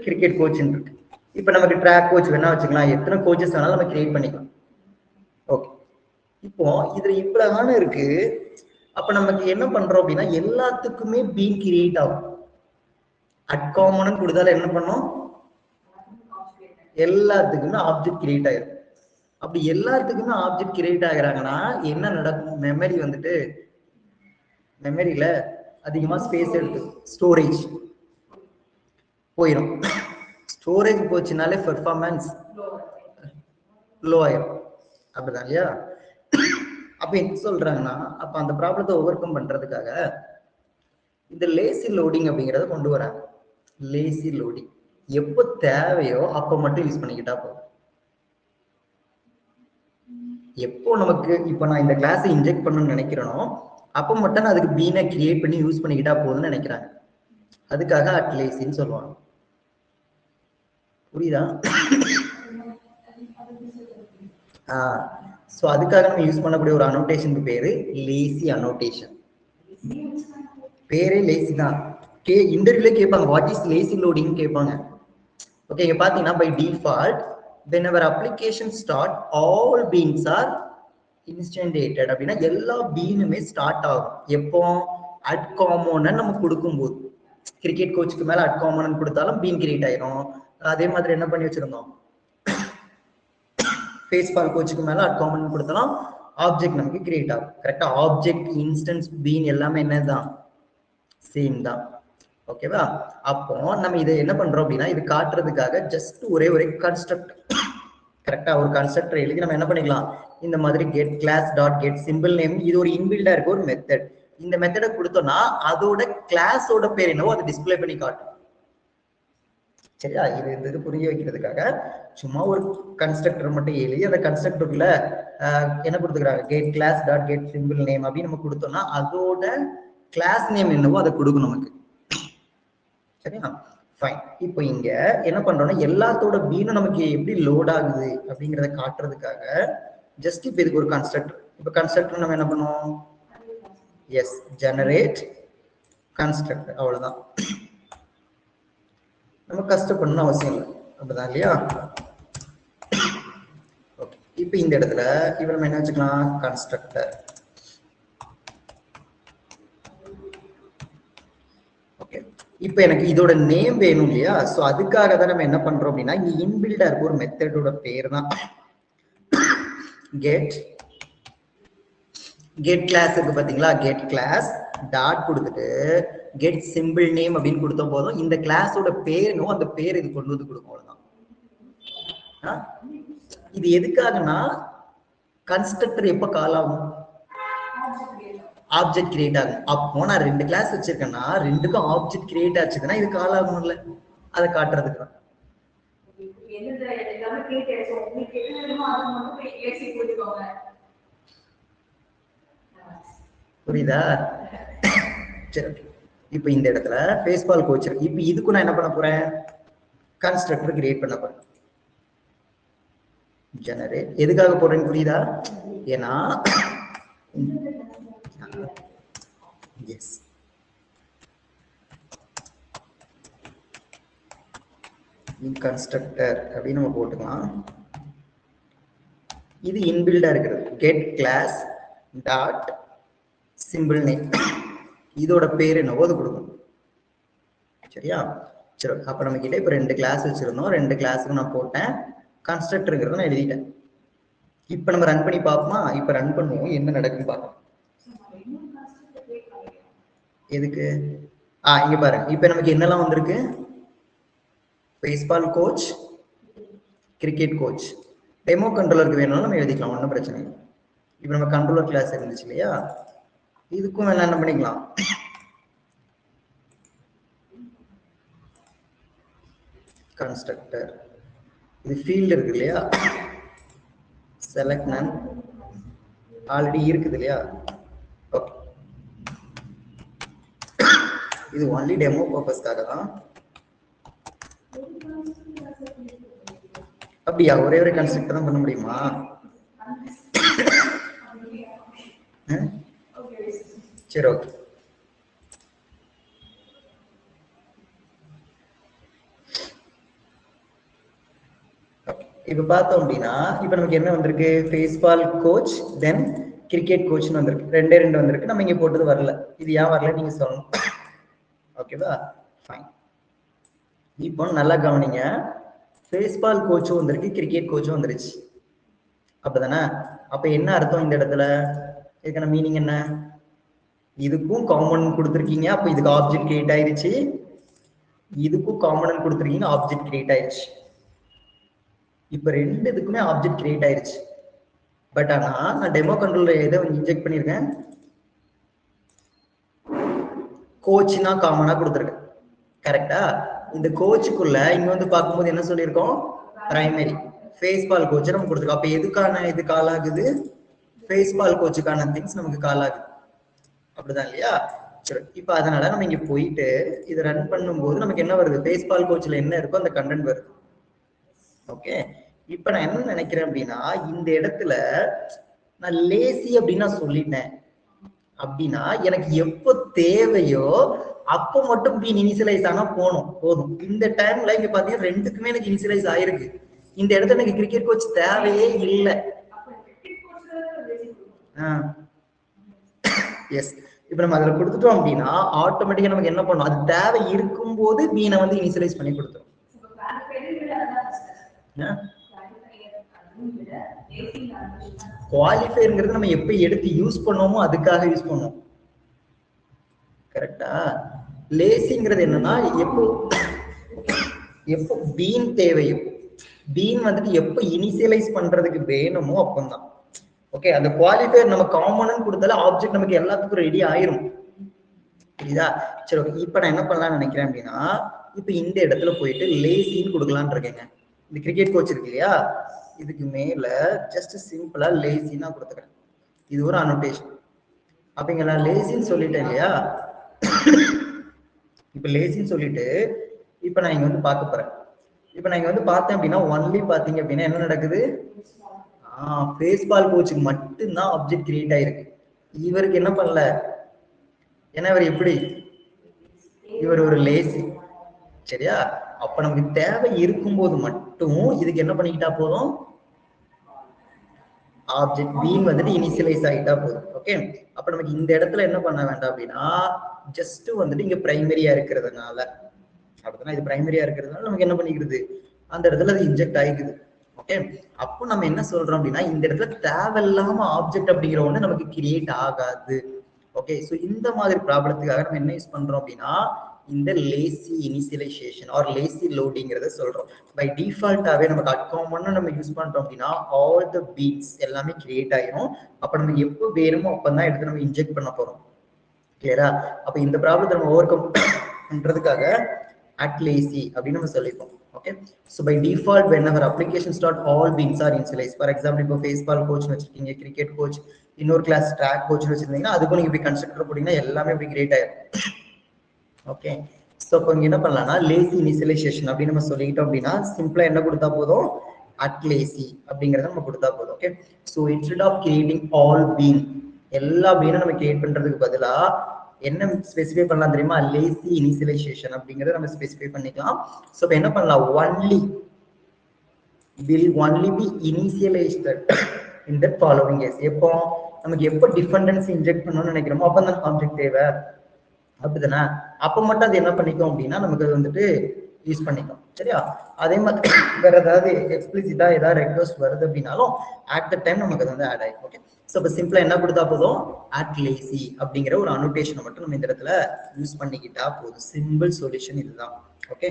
Speaker 1: கிரிக்கெட் கோச்சின்னு இருக்கு. இப்ப நமக்கு ட்ராக் கோச் வேணா வச்சுக்கலாம், எத்தனை கோச்சஸ் வேணாலும் நம்ம கிரியேட் பண்ணிக்கலாம். ஓகே. இப்போ இதுல இவ்வளவுதானே இருக்கு. அப்ப நமக்கு என்ன பண்றோம் அப்படின்னா, எல்லாத்துக்குமே பீன் கிரியேட் ஆகும். அட் காமன் கொடுத்தாலும் என்ன பண்ணோம், எல்லாத்துக்குமே ஆப்ஜெக்ட் கிரியேட் ஆயிரும். அப்படி எல்லாத்துக்குமே ஆப்ஜெக்ட் கிரியேட் ஆகுறாங்கன்னா என்ன நடக்கும், மெமரி வந்துட்டு மெமரியில அதிகமா ஸ்பேஸ் எடுத்து ஸ்டோரேஜ் போயிடும். ஸ்டோரேஜ் போச்சுனாலே பெர்ஃபார்மன்ஸ் லோ ஆயிரும். அப்படிதான் இல்லையா? அப்ப என்ன சொல்றாங்கன்னா, அப்ப அந்த ப்ராப்ளத்தை ஓவர் கம் பண்றதுக்காக இந்த லேசி லோடிங் அப்படிங்கறத கொண்டு வராங்க. லேசி லோடிங் எப்போ தேவையோ அப்ப மட்டும் யூஸ் பண்ணிக்கிட்டா போதும். எப்போ நமக்கு இப்ப நான் இந்த கிளாஸை இன்ஜெக்ட் பண்ணணும்னு நினைக்கிறேனோ அப்ப மட்டும் நான் அதுக்கு பீனை கிரியேட் பண்ணி யூஸ் பண்ணிக்கிட்டா போதும்னு நினைக்கிறாங்க. அதுக்காக அட் லேசின்னு சொல்லுவாங்க. புரியுதா? சோ அதுக்காக நம்ம யூஸ் பண்ணக்கூடிய ஒரு அனோட்டேஷனுக்கு பேரு லேசி அனோட்டேஷன். பேரே லேசி தான். இன்டர்வியூல கேட்பாங்க, வாட் இஸ் லேசி லோடிங் கேட்பாங்க. ஓகே. இங்க பாத்தீங்கன்னா by default whenever application start all beans are instantiated அப்படின்னா எல்லா பீனுமே ஸ்டார்ட் ஆகும். எப்போ, அட் காமன் நம்ம கொடுக்கும்போது. கிரிக்கெட் கோச்சுக்கு மேல அட் காமன் கொடுத்தாலும் பீன் கிரியேட் ஆயிரும். அதே மாதிரி என்ன பண்ணி வச்சிருந்தோம், பேஸ்பால் கோச்சுக்கு மேல அட் காமன் கொடுத்தாலும் ஆப்ஜெக்ட் நமக்கு கிரியேட் ஆகும். கரெக்டா? ஆப்ஜெக்ட், இன்ஸ்டன்ஸ், பீன் எல்லாமே என்னதான், சேம் தான். ஓகேவா? அப்போ நம்ம இதை என்ன பண்றோம் அப்படின்னா, இது காட்டுறதுக்காக ஜஸ்ட் ஒரே கன்ஸ்ட்ரக்ட். கரெக்டா? ஒரு கன்ஸ்ட்ரக்டர் எழுதி நம்ம என்ன பண்ணிக்கலாம், இந்த மாதிரி get class dot get simple name, இது ஒரு இன்பில்டா இருக்க ஒரு மெத்தட். இந்த மெத்தடை கொடுத்தோம்னா அதோட கிளாஸோட பேர் என்னவோ அதை டிஸ்பிளே பண்ணி காட்டும். சரியா? இது புரிய வைக்கிறதுக்காக சும்மா ஒரு கன்ஸ்ட்ரக்டர் மட்டும் எழுதி அந்த கன்ஸ்ட்ரக்டருக்குள்ள என்ன கொடுத்துக்கிறாங்க, get class dot get simple name அப்படின்னு நம்ம கொடுத்தோம்னா அதோட கிளாஸ் நேம் என்னவோ அதை கொடுக்கும் நமக்கு. சரியா? ஃபைன். இப்போ இங்க என்ன பண்றோம்னா, எல்லாத்தோட பீனும் நமக்கு எப்படி லோட் ஆகுது அப்படிங்கிறத காட்டுறதுக்காக ஜஸ்ட் இப்ப இதுக்கு ஒரு கன்ஸ்ட்ரக்டர். இப்ப கன்ஸ்ட்ரக்டர் நம்ம என்ன பண்ணுவோம், எஸ் ஜெனரேட் கன்ஸ்ட்ரக்டர், அவ்வளவுதான். நம்ம கஷ்டப்படணும்னு அவசியம் இல்லை. அப்படிதான் இல்லையா? ஓகே. இப்போ இந்த இடத்துல இப்ப நம்ம என்ன வச்சுக்கலாம், கன்ஸ்ட்ரக்டர். ஓகே. இப்போ எனக்கு இதோட நேம் வேணும் இல்லையா? சோ அதுக்காக தான் நம்ம என்ன பண்றோம் அப்படின்னா, இங்க இன்பில்டா இருக்க ஒரு மெத்தடோட பேர் தான் கெட் கிளாஸ் இருக்கு பாத்தீங்களா. கெட் கிளாஸ் டாட் கொடுத்துட்டு கெட் சிம்பிள் நேம் அப்படின்னு கொடுத்த போதும் இந்த கிளாஸோட பேருனோ அந்த பேர் இது கொண்டு வந்து கொடுக்கும். அவ்வளவுதான். இது எதுக்காகனா கன்ஸ்ட்ரக்டர் எப்ப கால் ஆகும், ஆப்ஜெக்ட் கிரியேட் ஆகும். அப்போ நான் 2 கிளாஸ் வச்சிருக்கேன்னா 2க்கும் ஆப்ஜெக்ட் கிரியேட் ஆச்சுன்னா இது கால் ஆகும்ல, அதை காட்டுறதுக்கு தான். புரியுதா? சரி, இப்ப இந்த இடத்துல பேஸ்பால் கோச் இருக்கு. இப்ப இதுக்கு நான் என்ன பண்ண போறேன், கன்ஸ்ட்ரக்டர் கிரியேட் பண்ண போறேன். ஜெனரேட் எதுக்காக போறேன்னு புரியுதா? ஏன்னா எஸ் கன்ஸ்ட்ரக்டர் அப்படின்னு நம்ம போட்டுக்கலாம். இது இன்பில்டா இருக்கிறது. Get class dot simple name, இதோட பேர் என்னவோ அது கொடுக்கும். சரியா? சரி, அப்ப நம்ம கிட்ட இப்ப 2 கிளாஸ் வச்சிருந்தோம். 2 கிளாஸுக்கு நான் போட்டேன். கன்ஸ்ட்ரக்டருங்கிறத நான் எழுதிட்டேன். இப்ப நம்ம ரன் பண்ணி பார்ப்போமா? இப்ப ரன் பண்ணுவோம், என்ன நடக்குன்னு பார்ப்போம். எதுக்கு? இங்க பாருங்க, இப்ப நமக்கு என்னெல்லாம் வந்திருக்கு, baseball coach, cricket coach. Demo கண்ட்ரோலருக்கு வேணும்னா நம்ம எழுதிக்கலாம், ஒன்றும் பிரச்சனை இல்லை. இப்ப நம்ம கண்ட்ரோலர் கிளாஸ் இருந்துச்சு இல்லையா, இதுக்கும் வேணா என்ன பண்ணிக்கலாம், கன்ஸ்ட்ரக்டர். இது ஃபீல்டு இருக்கு இல்லையா, செலக்ட் நன் ஆல்ரெடி இருக்குது இல்லையா. ஓகே, இது ஒன்லி டெமோ பர்பஸ்க்காக தான். அப்படியா? ஒரே ஒரு கன்ஸ்ட்ரக்டர் தான் பண்ண முடியுமா? சரி, ஓகே. இப்ப பார்த்தோம் அப்படின்னா இப்ப நமக்கு என்ன வந்திருக்கு, பேஸ்பால் கோச் தென் கிரிக்கெட் கோச்னு வந்திருக்கு. 2 வந்திருக்கு. நம்ம இங்க போட்டது வரல. இது ஏன் வரல நீங்க சொல்லணும். ஓகேவா? ஃபைன். இப்போ நல்லா கவனிங்க, பேஸ்பால் கோச்சும் வந்திருக்கு, கிரிக்கெட் கோச்சும் வந்துருச்சு. அப்படிதானே? அப்ப என்ன அர்த்தம் இந்த இடத்துல, இதுக்கான மீனிங் என்ன, இதுக்கும் காமன் கொடுத்துருக்கீங்க, அப்ப இதுக்கு ஆப்ஜெக்ட் கிரியேட் ஆயிருச்சு. இதுக்கும் காமன் கொடுத்துருக்கீங்க, ஆப்ஜெக்ட் கிரியேட் ஆயிருச்சு. இப்ப 2 இதுக்குமே ஆப்ஜெக்ட் கிரியேட் ஆயிருச்சு. பட் ஆனா நான் டெமோ கண்ட்ரோலர் எதை இன்ஜெக்ட் பண்ணிருக்கேன், கோச்னா காமனா கொடுத்துருக்கேன். கரெக்டா? இந்த கோச்சுக்குள்ள இங்க வந்து பார்க்கும்போது என்ன சொல்லியிருக்கோம், பிரைமரி பேஸ்பால் கோச் நம்ம கொடுத்துருக்கோம். அப்ப எதுக்கான இது கால் ஆகுது, பேஸ்பால் கோச்சுக்கான திங்ஸ் நமக்கு கால் ஆகுது. அப்படிதான் இல்லையா? சரி, இப்ப அதனால நம்ம இங்க போயிட்டு இதை ரன் பண்ணும்போது நமக்கு என்ன வருது, பேஸ்பால் கோச்ல என்ன இருக்கோ அந்த கண்டென்ட் வருது. ஓகே, இப்ப நான் என்ன நினைக்கிறேன் அப்படின்னா, இந்த இடத்துல நான் லேசி அப்படின்னு நான் சொல்லிட்டேன் அப்படின்னா எனக்கு எப்போ தேவையோ அப்போ மட்டும் பீன் இனிஷியலைஸ் ஆனா போதும். இந்த டைம்ல இங்க பாத்தீங்கன்னா 2க்குமே எனக்கு இனிஷியலைஸ் ஆயிருக்கு. இந்த இடத்துல எனக்கு கிரிக்கெட் கோச் தேவையே இல்லை. எஸ், இப்ப நம்ம அதுல கொடுத்துட்டோம் அப்படின்னா ஆட்டோமேட்டிக்கா நமக்கு என்ன பண்ணும், அது தேவை இருக்கும் போது பீனை வந்து இனிஷியலைஸ் பண்ணி கொடுத்துரும். குவாலிஃபைங்கிறது நம்ம எப்ப எடுத்து யூஸ் பண்ணோமோ அதுக்காக யூஸ் பண்ணுவோம். கரெக்டா? லேசிங்கிறது என்னன்னா எப்போ பீன் தேவையோ, பீன் வந்துட்டு எப்ப இனிஷியலைஸ் பண்றதுக்கு வேணுமோ அப்பந்தான். ஓகே, அந்த குவாலிஃபையர் நம்ம காமன் கொடுத்தால ஆப்ஜெக்ட் நமக்கு எல்லாத்துக்கும் ரெடி ஆயிரும். புரியுதா? சரி, ஓகே. இப்ப நான் என்ன பண்ணலாம்னு நினைக்கிறேன் அப்படின்னா, இப்ப இந்த இடத்துல போயிட்டு லேசின்னு கொடுக்கலான்னு இருக்கேங்க. இந்த கிரிக்கெட் கோச் இருக்கு இல்லையா, இதுக்கு மேல ஜஸ்ட் சிம்பிளா லேசின்னா கொடுத்துக்கிறேன். இது ஒரு அனோட்டேஷன். அப்ப இங்க நான் லேசின்னு சொல்லிட்டேன் இல்லையா, இப்ப லேசின்னு சொல்லிட்டு இப்ப நான் இங்க வந்து பார்க்க போறேன். இப்ப நான் இங்க வந்து பார்த்தேன் அப்படின்னா ஒன்லி பாத்தீங்க அப்படின்னா என்ன நடக்குது, பேஸ்பால் கோச்சுக்கு மட்டும்தான் ஆப்ஜெக்ட் கிரியேட் ஆயிருக்கு. இவருக்கு என்ன பண்ணல, ஏன்னா இவர் எப்படி, இவர் ஒரு லேசி. சரியா? அப்ப நமக்கு தேவை இருக்கும்போது மட்டும் இதுக்கு என்ன பண்ணிக்கிட்டா போதும், ஆப்ஜெக்ட் பீன் வந்துட்டு இனிஷியலைஸ் ஆகிட்டா போதும். ஓகே, அப்ப நமக்கு இந்த இடத்துல என்ன பண்ண வேண்டாம் அப்படின்னா, ஜஸ்ட் வந்துட்டு இங்க பிரைமரியா இருக்கிறதுனால, அப்படின்னா இது பிரைமரியா இருக்கிறதுனால நமக்கு என்ன பண்ணிக்கிறது, அந்த இடத்துல அது இன்ஜெக்ட் ஆகிக்குது. ஓகே, அப்போ நம்ம என்ன சொல்றோம் அப்படின்னா, இந்த இடத்துல தேவையில்லாம ஆப்ஜெக்ட் அப்படிங்கிற ஒண்ணு நமக்கு கிரியேட் ஆகாது. ஓகே, ஸோ இந்த மாதிரி ப்ராப்ளத்துக்காக நம்ம என்ன யூஸ் பண்றோம் அப்படின்னா, இந்த லேசி இனிஷியலைசேஷன் ஆர் லேசி லோடிங்கிறத சொல்றோம். பை டிஃபால்ட்டாவே நமக்கு அட்காமன் நம்ம யூஸ் பண்றோம் அப்படின்னா ஆல் த பீட்ஸ் எல்லாமே கிரியேட் ஆயிரும். அப்ப நம்ம எப்போ வேணுமோ அப்பதான் எடுத்து நம்ம இன்ஜெக்ட் பண்ண போறோம். கிளியரா? அப்ப இந்த ப்ராப்ளத்தை நம்ம ஓவர் கம் பண்றதுக்காக at lazy அப்படின்னு நம்ம சொல்லிப்போம். Okay, so by default whenever application start all beans are initialized. For example, இப்போ பேஸ்பால் கோச் வச்சிருக்கீங்க, கிரிக்கெட் கோச், இன்னொரு கிளாஸ் ட்ராக் கோச் வச்சிருந்தீங்கன்னா அதுக்கும் நீங்க இப்படி கன்ஸ்ட்ரக்டர் போட்டீங்கன்னா எல்லாமே இப்படி கிரியேட் ஆயிடும். ஓகே, ஸோ இப்போ இங்க என்ன பண்ணலாம்னா லேசி இனிஷியலைசேஷன் அப்படின்னு நம்ம சொல்லிக்கிட்டோம் அப்படின்னா சிம்பிளா என்ன கொடுத்தா போதும், at lazy அப்படிங்கறத நம்ம கொடுத்தா போதும். Okay, so instead of creating all bean, எல்லா பீனும் நம்ம கிரியேட் பண்றதுக்கு பதிலா என்ன ஸ்பெசிஃபை பண்ணலாம் தெரியுமா, லேசி இனிஷியலைசேஷன் அப்படிங்கறத நம்ம ஸ்பெசிஃபை பண்ணிக்கலாம். சோ இப்போ என்ன பண்ணலாம், only will only be initialized in the following case. எப்போ நமக்கு எப்போ டிபெண்டன்சி இன்ஜெக்ட் பண்ணணும்னு நினைக்கிறோமோ அப்போ தான் ஆப்ஜெக்ட் தேவை அப்படிதானே, அப்போ மட்டும் அது என்ன பண்ணிக்கும் அப்படின்னா நமக்கு அது வந்துட்டு யூஸ் பண்ணிக்கும். சரியா? அதே மாதிரி வேற ஏதாவது எக்ஸ்பிளிசிட்டா ஏதாவது ரெக்வெஸ்ட் வருது அப்படின்னாலும் அட் த டைம் நமக்கு அது வந்து ஆட் ஆயிடும். ஓகே, ஸோ இப்போ சிம்பிளா என்ன கொடுத்தா போதும், அட் லேசி அப்படிங்கிற ஒரு அனோட்டேஷனை மட்டும் நம்ம இந்த இடத்துல யூஸ் பண்ணிக்கிட்டா போதும். சிம்பிள் சொல்யூஷன் இதுதான். ஓகே,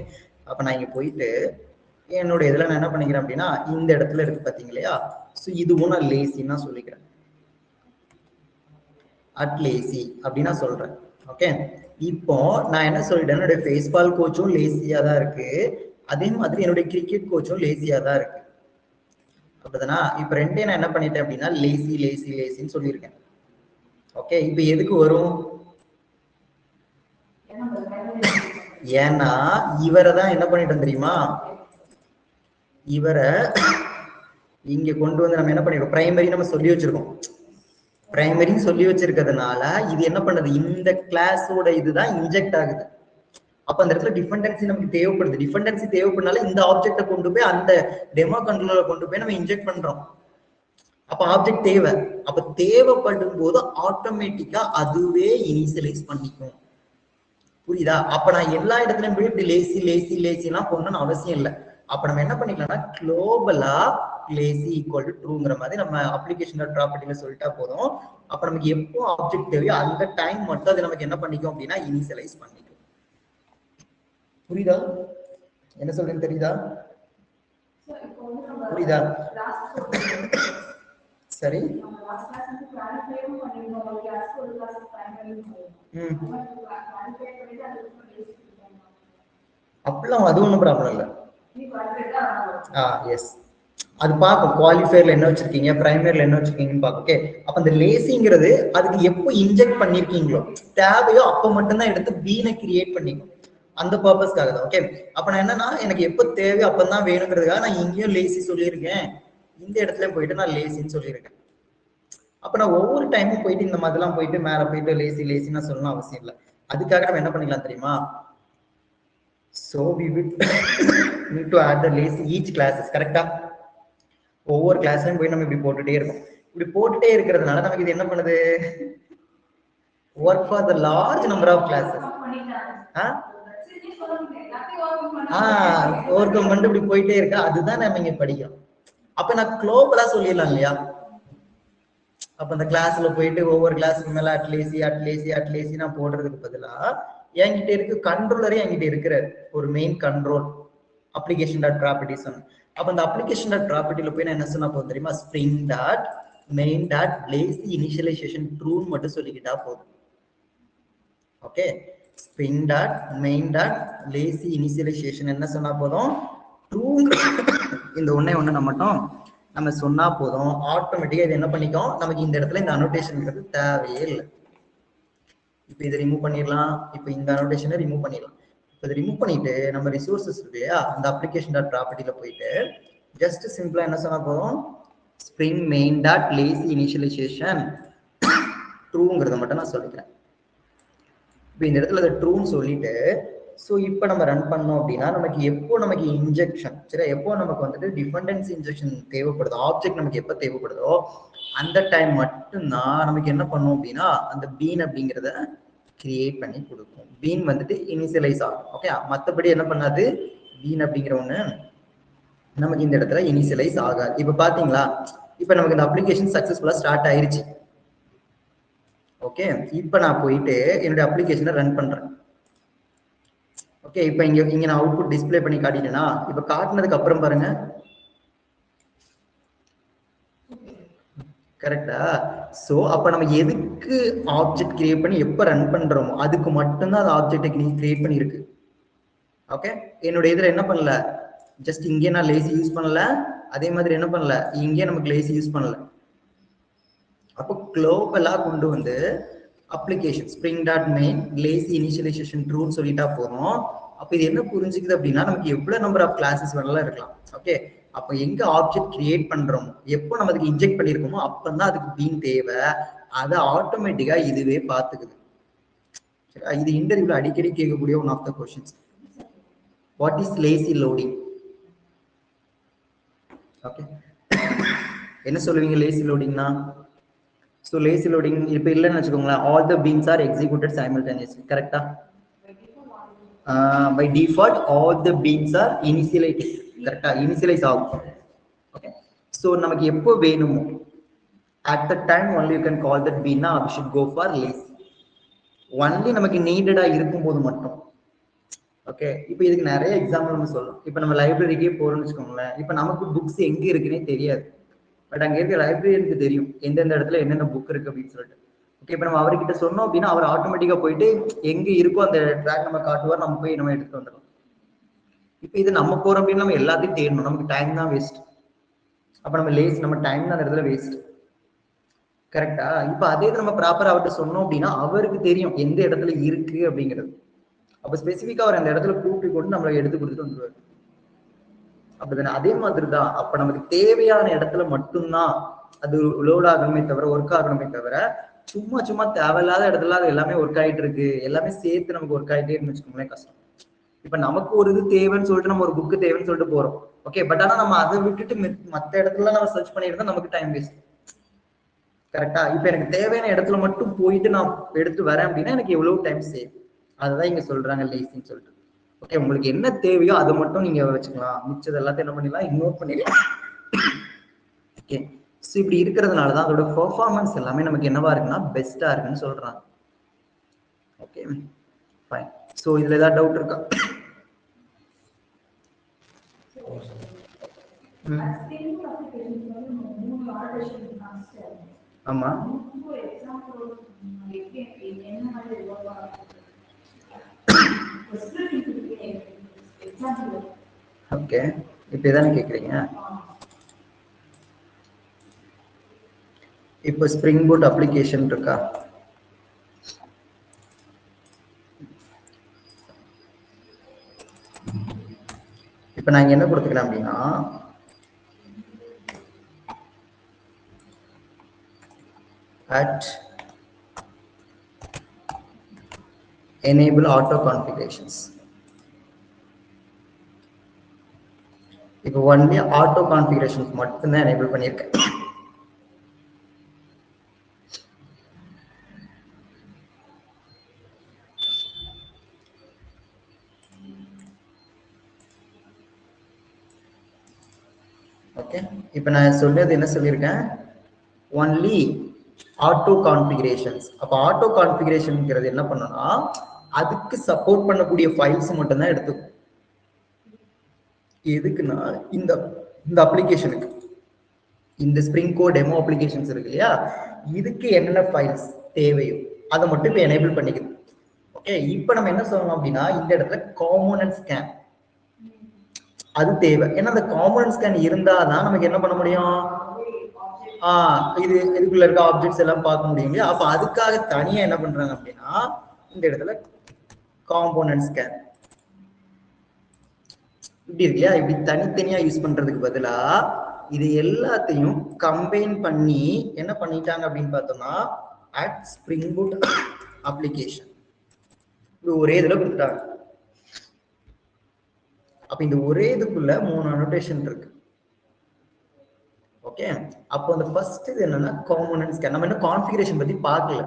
Speaker 1: அப்ப நான் இங்க போயிட்டு என்னோட இதுல நான் என்ன பண்ணிக்கிறேன் அப்படின்னா இந்த இடத்துல இருக்கு பாத்தீங்க இல்லையா, ஸோ இதுவும் நான் லேசின்னா சொல்லிக்கிறேன், அட் லேசி அப்படின்னா சொல்றேன். ஓகே, இப்போ நான் என்ன சொல்லிட்டேன், என்னுடைய பேஸ்பால் கோச்சும் லேசியா தான் இருக்கு, அதே மாதிரி என்னுடைய கிரிக்கெட் கோச்சும் லேசியா தான் இருக்கு. அப்படிதானா? இப்ப ரெண்டே நான் என்ன பண்ணிட்டேன் அப்படின்னா லேசி லேசி லேசின்னு சொல்லியிருக்கேன். ஓகே, இப்ப எதுக்கு வரும், ஏன்னா இவரை தான் என்ன பண்ணிட்டோம் தெரியுமா, இவரை இங்க கொண்டு வந்து நம்ம என்ன பண்ணிருக்கோம், பிரைமரி நம்ம சொல்லி வச்சிருக்கோம். பிரைமரின்னு சொல்லி வச்சிருக்கிறதுனால இது என்ன பண்ணுது, இந்த கிளாஸோட இதுதான் இன்ஜெக்ட் ஆகுது. அப்ப அந்த இடத்துல டிபெண்டன்சி நமக்கு தேவைப்படுது. டிபெண்டன்சி தேவைப்படுனால இந்த ஆப்ஜெக்டை கொண்டு போய் அந்த டெமோ கண்ட்ரோலரை கொண்டு போய் நம்ம இன்ஜெக்ட் பண்றோம். அப்ப ஆப்ஜெக்ட் தேவை, அப்ப தேவைப்படும் போது ஆட்டோமேட்டிக்கா அதுவே இனிஷியலைஸ் பண்ணிக்கும். புரியுதா? அப்ப நான் எல்லா இடத்துலயும் போய் இப்படி லேசி லேசி லேசி எல்லாம் போடணும்னு அவசியம் இல்லை. அப்ப நம்ம என்ன பண்ணிக்கலாம்னா குளோபலா லேசி ஈக்குவல் டு ட்ரூங்கிற மாதிரி நம்ம அப்ளிகேஷன் ப்ராப்பர்ட்டில சொல்லிட்டா போதும். அப்ப நமக்கு எப்போ ஆப்ஜெக்ட் தேவையோ அந்த டைம் மட்டும் அது நமக்கு என்ன பண்ணிக்கும் அப்படின்னா இனிஷியலைஸ் பண்ணிக்கும். புரியுதா? என்ன சொல்றேன்னு தெரியுதா? புரியுதா? சரி, அப்படிலாம் அது ஒன்றும் ப்ராப்ளம் இல்லை. எஸ், அது பார்க்கும் குவாலிஃபயர்ல என்ன வச்சிருக்கீங்க, பிரைமரில என்ன வச்சிருக்கீங்கன்னு பார்க்கும். ஓகே, அப்ப அந்த லேசிங்கிறது அதுக்கு எப்போ இன்ஜெக்ட் பண்ணிருக்கீங்களோ தேவையோ அப்ப மட்டும்தான் எடுத்து பீனை கிரியேட் பண்ணிக்கும். அந்த பர்பஸ்க்காக தான். ஓகே, அப்ப நான் என்னன்னா எனக்கு எப்போ தேவையோ அப்பதான் வேணுங்கிறதுக்காக நான் இங்கேயும் லேசி சொல்லியிருக்கேன், இந்த இடத்துல போயிட்டு நான் லேசின்னு சொல்லியிருக்கேன். அப்ப நான் ஒவ்வொரு டைமும் போயிட்டு இந்த மாதிரிலாம் போயிட்டு மேல போயிட்டு லேசி லேசின்னு சொல்லணும் அவசியம் இல்லை. அதுக்காக நம்ம என்ன பண்ணிக்கலாம் தெரியுமா, so we will need to add the lazy each classes. கரெக்டா? ஒவ்வொரு கிளாஸ்லயும் போய் நம்ம இப்படி போட்டுட்டே இருக்கோம். இப்படி போட்டுட்டே இருக்கிறதுனால நமக்கு இது என்ன பண்ணுது, work for the large number of classes. Overcome பண்ணிட்டு இப்படி போயிட்டே இருக்கா, அதுதான் நம்ம இங்க படிக்கிறோம். அப்ப நான் குளோபலா சொல்லிடலாம் இல்லையா, அப்ப அந்த கிளாஸ்ல போயிட்டு ஒவ்வொரு கிளாஸுக்கு மேல அட்லேசி அட்லேசி அட்லேசி நான் போடுறதுக்கு பதிலா என்கிட்ட இருக்கு கண்ட்ரோலரே என்கிட்ட இருக்கிறார், ஒரு main control application dot properties. அப்ப அந்த அப்ளிகேஷன் டாட் ப்ராப்பர்ட்டில போய் நான் என்ன சொன்னா போதும் தெரியுமா, spring dot main dot lazy initialization ட்ரூன்னு மட்டும் சொல்லிக்கிட்டா போதும். Okay, spring dot main dot lazy initialization என்ன சொன்னா போதும், ட்ரூ இந்த ஒண்ணு மட்டும் நம்ம சொன்னா போதும், ஆட்டோமேட்டிக்கா இது என்ன பண்ணிக்கும், நமக்கு இந்த இடத்துல இந்த அனோட்டேஷன்ங்கிறது தேவையே இல்லை. இப்ப இதை ரிமூவ் பண்ணிடலாம், இப்ப இந்த அனோட்டேஷனை ரிமூவ் பண்ணிடலாம். இப்ப இதை ரிமூவ் பண்ணிட்டு நம்ம ரிசோர்சஸ் இல்லையா அந்த அப்ளிகேஷன் டாட் ப்ராப்பர்ட்டில போயிட்டு ஜஸ்ட் சிம்பிளா என்ன சொன்னா போதும், spring main dot lazy initialization ட்ரூங்கிறத மட்டும் நான் சொல்லிக்கிறேன். இப்போ இந்த இடத்துல அதை ட்ரூன்னு சொல்லிட்டு ஸோ இப்போ நம்ம ரன் பண்ணோம் அப்படின்னா நமக்கு எப்போ நமக்கு இன்ஜெக்ஷன் சரி, எப்போ நமக்கு வந்துட்டு டிபெண்டன்சி இன்ஜெக்ஷன் தேவைப்படுதோ, ஆப்ஜெக்ட் நமக்கு எப்போ தேவைப்படுதோ அந்த டைம் மட்டும்தான் நமக்கு என்ன பண்ணும் அப்படின்னா அந்த பீன் அப்படிங்கிறத கிரியேட் பண்ணி கொடுக்கும். பீன் வந்துட்டு இனிஷியலைஸ் ஆகும். ஓகே, மற்றபடி என்ன பண்ணாது, பீன் அப்படிங்கிற ஒண்ணு நமக்கு இந்த இடத்துல இனிஷியலைஸ் ஆகாது. இப்போ பாத்தீங்களா, இப்போ நமக்கு இந்த அப்ளிகேஷன் சக்சஸ்ஃபுல்லா ஸ்டார்ட் ஆயிருச்சு. ஓகே, இப்போ நான் போயிட்டு என்னுடைய அப்ளிகேஷனை ரன் பண்றேன். ஓகே, இப்போ இங்க நான் அவுட்புட் டிஸ்ப்ளே பண்ணி காட்டிட்டேனா? இப்போ காட்டினதுக்கு அப்புறம் பாருங்க, கரெக்டா? சோ அப்ப நம்ம எதுக்கு ஆப்ஜெக்ட் கிரியேட் பண்ணி எப்ப ரன் பண்றோமோ அதுக்கு மட்டும்தான் அந்த ஆப்ஜெக்டை கிரியேட் பண்ணிருக்கு. ஓகே, என்னோட இதுல என்ன பண்ணல, ஜஸ்ட் இங்கே நான் லேசி யூஸ் பண்ணல, அதே மாதிரி என்ன பண்ணல, இங்கே நமக்கு லேசி யூஸ் பண்ணல. அப்போ குளோபலா கொண்டு வந்து application spring dot main lazy initialization ட்ரூன்னு சொல்லிட்டா போதும். அப்ப இது என்ன புரிஞ்சுக்குது அப்படின்னா, நமக்கு எவ்வளவு நம்பர் ஆஃப் கிளாஸஸ் வேணாலும் இருக்கலாம். ஓகே, அப்ப எங்க ஆப்ஜெக்ட் கிரியேட் பண்றோம், எப்போ நம்ம அதுக்கு இன்ஜெக்ட் பண்ணிருக்கோமோ அப்பதான் அதுக்கு பீன் தேவை, அதை ஆட்டோமேட்டிக்கா இதுவே பாத்துக்குது. இது இன்டர்வியூல அடிக்கடி கேட்கக்கூடிய one of the questions. What is lazy loading? Okay, என்ன சொல்லுவீங்க லேசி லோடிங்னா? ஸோ லேசி லோடிங் இப்போ இல்லைன்னு வச்சுக்கோங்களேன், all the beans are executed simultaneously. கரெக்டா? By default all the beans are initialise. கரெக்டா? இனிஷியலைஸ் ஆகும். ஓகே, ஸோ நமக்கு எப்போ வேணுமோ at the time only you can call that பீன்னா we should go for lazy. Only நமக்கு நீடடா இருக்கும்போது மட்டும். ஓகே, இப்போ இதுக்கு நிறைய எக்ஸாம்பிள் நம்ம சொல்லலாம். இப்போ நம்ம லைப்ரரிக்கே போறோம்னு வச்சுக்கோங்களேன், இப்போ நமக்கு புக்ஸ் எங்க இருக்குன்னே தெரியாது, பட் அங்க இருக்க லைப்ரரியனுக்கு தெரியும் எந்தெந்த இடத்துல என்னென்ன புக் இருக்கு அப்படின்னு சொல்லிட்டு. ஓகே, இப்போ நம்ம அவர்கிட்ட சொன்னோம் அப்படின்னா அவர் ஆட்டோமேட்டிக்கா போயிட்டு எங்க இருக்கோ அந்த ட்ராக் நம்ம காட்டுவார், நம்ம போய் நம்ம எடுத்துட்டு வந்துடலாம். இப்போ இது நம்ம போறோம் அப்படின்னு நம்ம எல்லாத்தையும் தேடணும், நமக்கு டைம் தான் வேஸ்ட். அப்ப நம்ம லேஸ், நம்ம டைம் தான் அந்த இடத்துல வேஸ்ட். கரெக்டா? இப்போ அதே நம்ம ப்ராப்பரா அவர்கிட்ட சொன்னோம் அப்படின்னா அவருக்கு தெரியும் எந்த இடத்துல இருக்கு அப்படிங்கிறது. அப்ப ஸ்பெசிஃபிக்கா அவர் அந்த இடத்துல கூப்பிட்டு கொண்டு நம்மளை எடுத்து கொடுத்துட்டு வந்துருவாரு. அப்படிதானே? அதே மாதிரிதான் அப்ப நமக்கு தேவையான இடத்துல மட்டும்தான் அது லோட் ஆகணுமே தவிர, ஒர்க் ஆகணுமே தவிர, சும்மா சும்மா தேவையில்லாத இடத்துல அது எல்லாமே ஒர்க் ஆயிட்டு இருக்கு, எல்லாமே சேர்த்து நமக்கு ஒர்க் ஆயிட்டே இருக்குன்னு வச்சுக்கோங்களேன், கஷ்டம். இப்ப நமக்கு ஒரு இது தேவைன்னு சொல்லிட்டு நம்ம ஒரு புக்கு தேவைன்னு சொல்லிட்டு போறோம். ஓகே, பட் ஆனா நம்ம அதை விட்டுட்டு மத்த இடத்துல நம்ம சர்ச் பண்ணிருந்தா நமக்கு டைம் வேஸ்ட். கரெக்டா? இப்ப எனக்கு தேவையான இடத்துல மட்டும் போயிட்டு நான் எடுத்து வரேன் அப்படின்னா எனக்கு எவ்வளவு டைம் சேவ். அதுதான் இங்க சொல்றாங்க லேசின்னு சொல்லிட்டு. ஓகே, உங்களுக்கு என்ன தேவையோ அதை மட்டும் நீங்க வச்சுக்கலாம், மிச்சது எல்லாத்தையும் என்ன பண்ணிடலாம், இக்னோர் பண்ணிடலாம். ஓகே, ஸோ இப்படி இருக்கிறதுனாலதான் அதோட பெர்ஃபார்மன்ஸ் எல்லாமே நமக்கு என்னவா இருக்குன்னா பெஸ்டா இருக்குன்னு சொல்றாங்க. Okay fine. ஸோ இதுல ஏதாவது டவுட் இருக்கா? ஆமா, ஓகே, இப்ப இதானே கேக்குறீங்க. இப்போ ஸ்ப்ரிங் பூட் அப்ளிகேஷன் இருக்கா? இப்ப நான் இங்க என்ன கொடுத்துக்கிறேன் அப்படின்னா, at enable auto configurations. இப்போ ஒன்லி ஆட்டோ கான்ஃபிகரேஷன் மட்டும்தான் எனேபிள் பண்ணியிருக்கேன். ஓகே, இப்போ நான் சொன்னது என்ன சொல்லியிருக்கேன், ஒன்லி ஆட்டோ கான்ஃபிகரேஷன்ஸ். அப்போ ஆட்டோ கான்ஃபிகரேஷன்ங்கிறது என்ன பண்ணணும்னா அதுக்கு சப்போர்ட் பண்ணக்கூடிய ஃபைல்ஸ் மட்டும் தான் எடுத்துக்கும். எதுக்குன்னா இந்த அப்ளிகேஷனுக்கு, இந்த ஸ்ப்ரிங் கோட் டெமோ அப்ளிகேஷன்ஸ் இருக்கு இல்லையா, இதுக்கு என்னென்ன ஃபைல்ஸ் தேவையோ அதை மட்டும் இப்போ எனேபிள் பண்ணிக்குது. ஓகே, இப்போ நம்ம என்ன சொல்லணும் அப்படின்னா இந்த இடத்துல காம்போனன்ட் ஸ்கேன் அது தேவை. ஏன்னா அந்த காம்போனன்ட் ஸ்கேன் இருந்தாதான் நமக்கு என்ன பண்ண முடியும், இதுக்குள்ள இருக்க ஆப்ஜெக்ட்ஸ் எல்லாம் பார்க்க முடியும் இல்லையா. அப்ப அதுக்காக தனியா என்ன பண்றாங்க அப்படின்னா இந்த இடத்துல காம்போனன்ட் ஸ்கேன் இப்படி இருக்கு இல்லையா, இப்படி தனித்தனியா யூஸ் பண்றதுக்கு பதிலா இது எல்லாத்தையும் கம்பைன் பண்ணி என்ன பண்ணிட்டாங்க அப்படின்னு பார்த்தோம்னா at Spring Boot application இது ஒரே இதுல கொடுத்துட்டாங்க. அப்ப இந்த ஒரே இதுக்குள்ள 3 அனோட்டேஷன் இருக்கு. ஓகே, அப்போ அந்த ஃபர்ஸ்ட் இது என்னன்னா காம்போனன்ட் ஸ்கேன். நம்ம இன்னும் கான்ஃபிகரேஷன் பத்தி பார்க்கல,